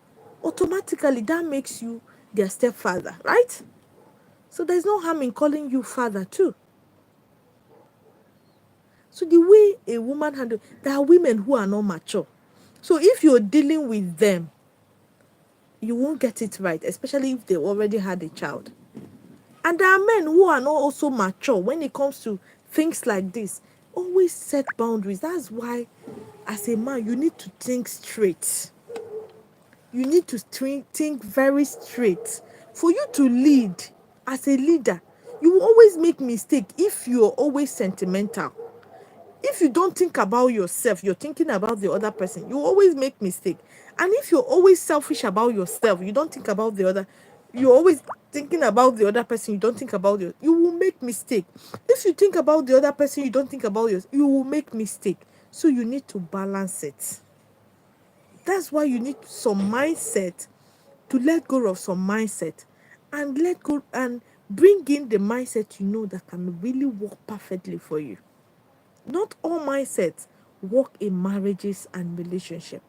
S1: automatically that makes you their stepfather, right? So there's no harm in calling you father too. So the way a woman handles, there are women who are not mature. So if you're dealing with them, you won't get it right, especially if they already had a child. And there are men who are not also mature when it comes to things like this. Always set boundaries. That's why, as a man, you need to think straight. You need to think very straight. For you to lead, as a leader, you will always make mistake if you're always sentimental. If you don't think about yourself, you're thinking about the other person, you always make mistake. And if you're always selfish about yourself, you don't think about the other, you're always thinking about the other person, you don't think about you will make mistake. If you think about the other person, you don't think about yours, you will make mistake. So you need to balance it. That's why you need some mindset, to let go of some mindset and let go and bring in the mindset that can really work perfectly for you. Not all mindsets work in marriages and relationships.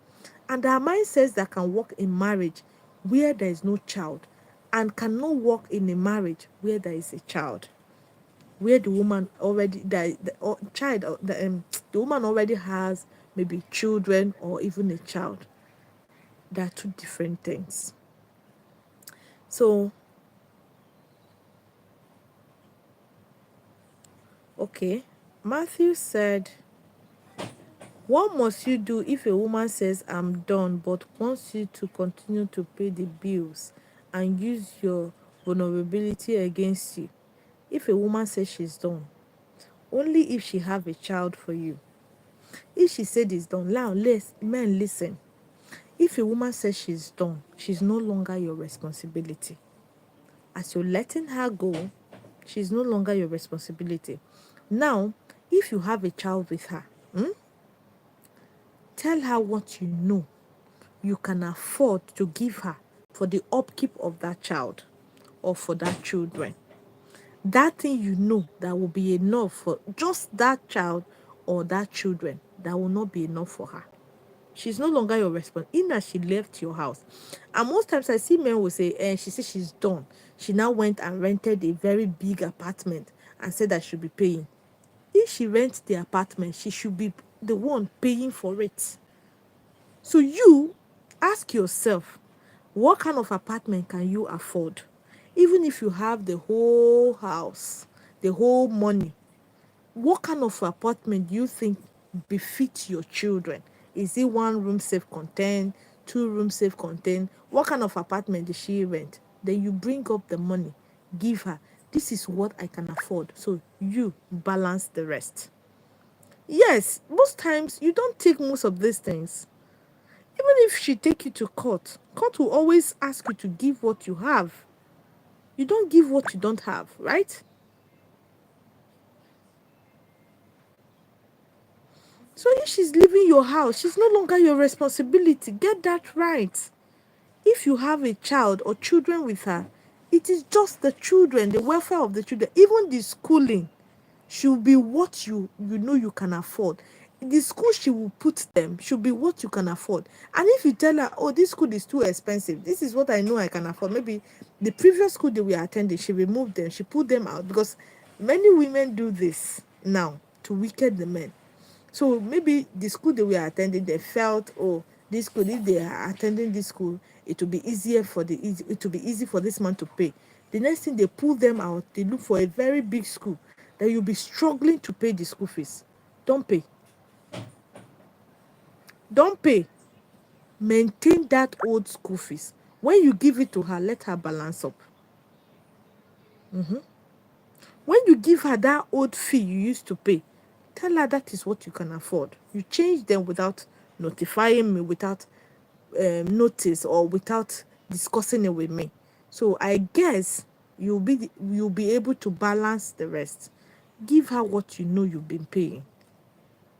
S1: And there are mindsets that can work in marriage where there is no child and cannot work in a marriage where there is a child. where the woman already the child the woman already has maybe children or even a child. They are two different things. So okay, Matthew said, what must you do if a woman says I'm done but wants you to continue to pay the bills and use your vulnerability against you? If a woman says she's done, only if she have a child for you. If she said it's done, now men listen. If a woman says she's done, she's no longer your responsibility. As you're letting her go, she's no longer your responsibility. Now, if you have a child with her, tell her what you know you can afford to give her for the upkeep of that child or for that children. That thing you know that will be enough for just that child or that children, that will not be enough for her. She's no longer your response. In that she left your house. And most times I see men will say, she said she's done. She now went and rented a very big apartment and said that she'll be paying. If she rents the apartment, she should be the one paying for it. So you ask yourself, what kind of apartment can you afford? Even if you have the whole house, the whole money, what kind of apartment do you think befits your children? Is it one room safe contained, two room safe contained? What kind of apartment does she rent? Then you bring up the money, give her. This is what I can afford. So you balance the rest. Yes, most times you don't take most of these things. Even if she take you to court, court will always ask you to give what you have. You don't give what you don't have, right? So if she's leaving your house, she's no longer your responsibility. Get that right. If you have a child or children with her, it is just the children, the welfare of the children, even the schooling should be what you know you can afford. The school she will put them should be what you can afford. And if you tell her, oh, this school is too expensive, this is what I know I can afford. Maybe the previous school they were attending, she removed them, she put them out, because many women do this now to weaken the men. So maybe the school they were attending, they felt, oh, this school, if they are attending this school, it will be easier for it will be easy for this man to pay. The next thing, they pull them out, they look for a very big school that you'll be struggling to pay the school fees. Don't pay. Don't pay. Maintain that old school fees. When you give it to her, let her balance up. When you give her that old fee you used to pay, tell her that is what you can afford. You change them without notifying me, without notice, or without discussing it with me. So I guess you'll be able to balance the rest. Give her what you know you've been paying.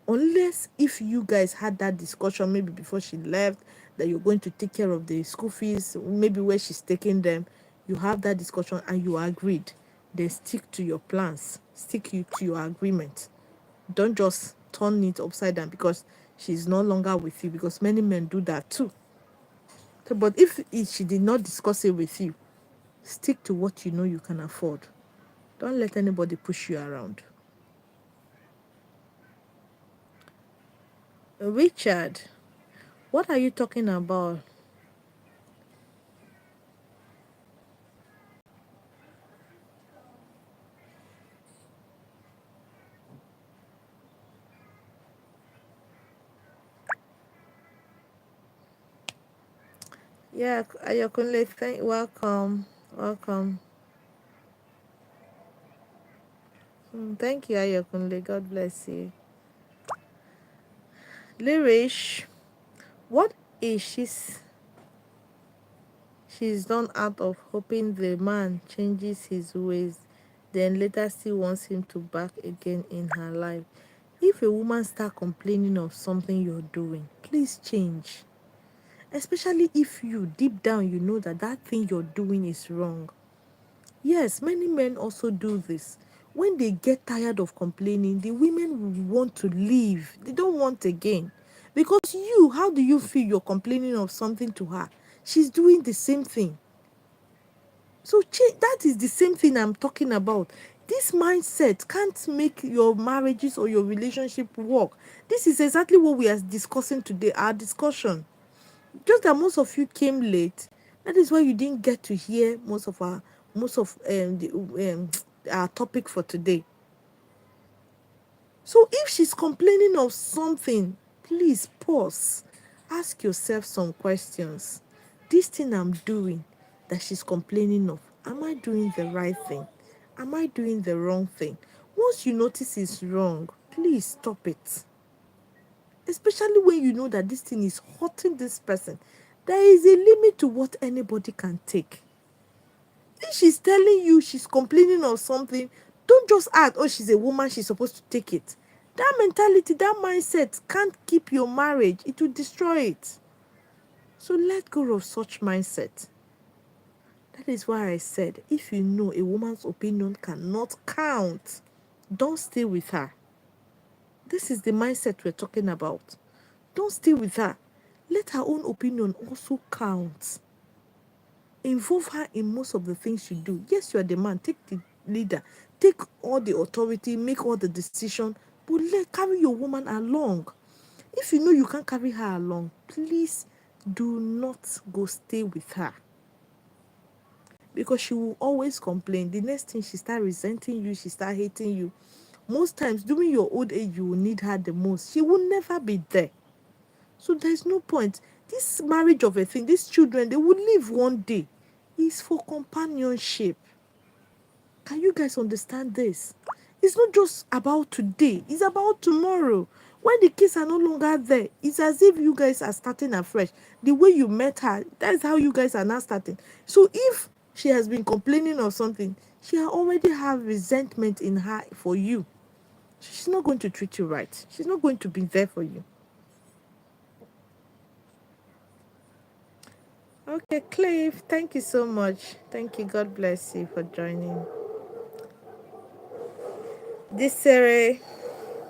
S1: Unless if you guys had that discussion maybe before she left, that you're going to take care of the school fees, maybe where she's taking them, you have that discussion and you agreed, then stick to your plans, to your agreement. Don't just turn it upside down because she's no longer with you, because many men do that too. So, but if she did not discuss it with you, stick to what you know you can afford. Don't let anybody push you around. Richard, what are you talking about? Yeah, Ayokunle, welcome. Welcome. Thank you, Ayokunle. God bless you. Lyrish, what is she's done out of hoping the man changes his ways, then later still wants him to back again in her life? If a woman start complaining of something you're doing, please change. Especially if you, deep down, you know that that thing you're doing is wrong. Yes, many men also do this. When they get tired of complaining, the women will want to leave. They don't want again. Because you, how do you feel you're complaining of something to her? She's doing the same thing. So that is the same thing I'm talking about. This mindset can't make your marriages or your relationship work. This is exactly what we are discussing today, our discussion. Just that most of you came late. That is why you didn't get to hear most of our topic for today. So if she's complaining of something, please pause. Ask yourself some questions. This thing I'm doing that she's complaining of, am I doing the right thing? Am I doing the wrong thing? Once you notice it's wrong, please stop it. Especially when you know that this thing is hurting this person. There is a limit to what anybody can take. If she's telling you she's complaining of something, don't just act, oh, she's a woman, she's supposed to take it. That mentality, that mindset can't keep your marriage. It will destroy it. So let go of such mindset. That is why I said, if you know a woman's opinion cannot count, don't stay with her. This is the mindset we're talking about. Don't stay with her. Let her own opinion also count. Involve her in most of the things you do. Yes, you are the man. Take the leader. Take all the authority. Make all the decision. But carry your woman along. If you know you can't carry her along, please do not go stay with her. Because she will always complain. The next thing, she start resenting you. She start hating you. Most times, during your old age, you will need her the most. She will never be there. So there's no point. This marriage of a thing, these children, they will live one day. It's for companionship. Can you guys understand this? It's not just about today, it's about tomorrow. When the kids are no longer there, it's as if you guys are starting afresh. The way you met her, that's how you guys are now starting. So if she has been complaining or something, she already have resentment in her for you. She's not going to treat you right. She's not going to be there for you. Okay, Cliff, thank you so much. Thank you. God bless you for joining. Desiree,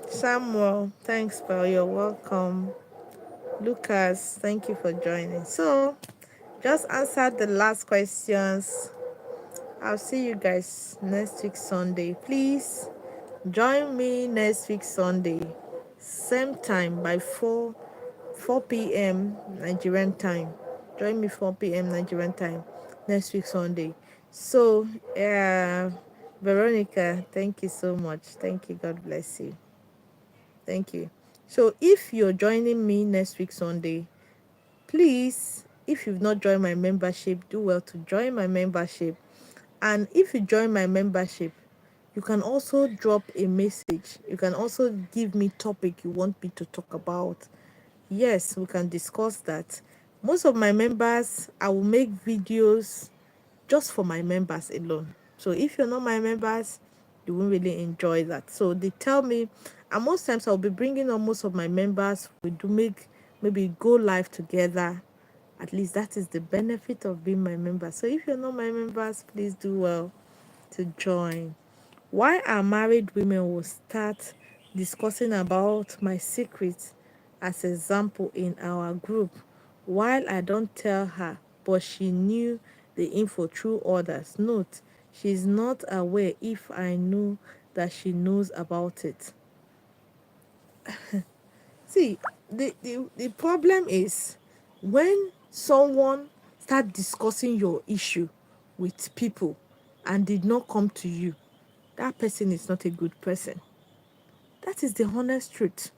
S1: Samuel, thanks, pal. You're welcome. Lucas, thank you for joining. So, just answered the last questions. I'll see you guys next week, Sunday. Please join me next week, Sunday. Same time by 4 p.m. Nigerian time. Join me 4 p.m. Nigerian time next week, Sunday. So, Veronica, thank you so much. Thank you. God bless you. Thank you. So if you're joining me next week Sunday, please, if you've not joined my membership, do well to join my membership. And if you join my membership, you can also drop a message. You can also give me topic you want me to talk about. Yes, we can discuss that. Most of my members, I will make videos just for my members alone. So if you're not my members, you won't really enjoy that. So they tell me, and most times I'll be bringing on most of my members. We do make maybe go live together. At least that is the benefit of being my member. So if you're not my members, please do well to join. Why our married women will start discussing about my secrets as example in our group, while I don't tell her, but she knew the info through others. Note, she's not aware if I know that she knows about it. See, the problem is when someone start discussing your issue with people and did not come to you, that person is not a good person. That is the honest truth.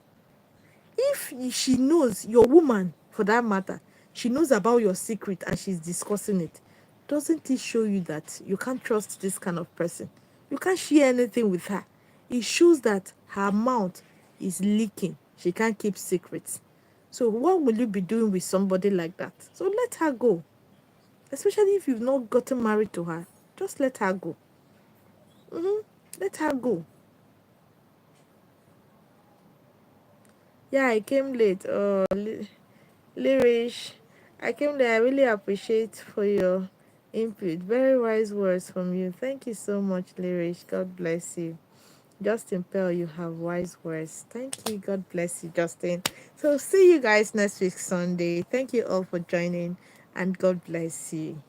S1: If she knows, your woman for that matter, she knows about your secret and she's discussing it, doesn't it show you that you can't trust this kind of person? You can't share anything with her. It shows that her mouth is leaking. She can't keep secrets. So what will you be doing with somebody like that? So let her go. Especially if you've not gotten married to her, just let her go. Let her go. Yeah, I came late. Lyrish, I came late. I really appreciate for your input. Very wise words from you. Thank you so much, Lyrish. God bless you. Justin Pell, you have wise words. Thank you. God bless you, Justin. So see you guys next week, Sunday. Thank you all for joining, and God bless you.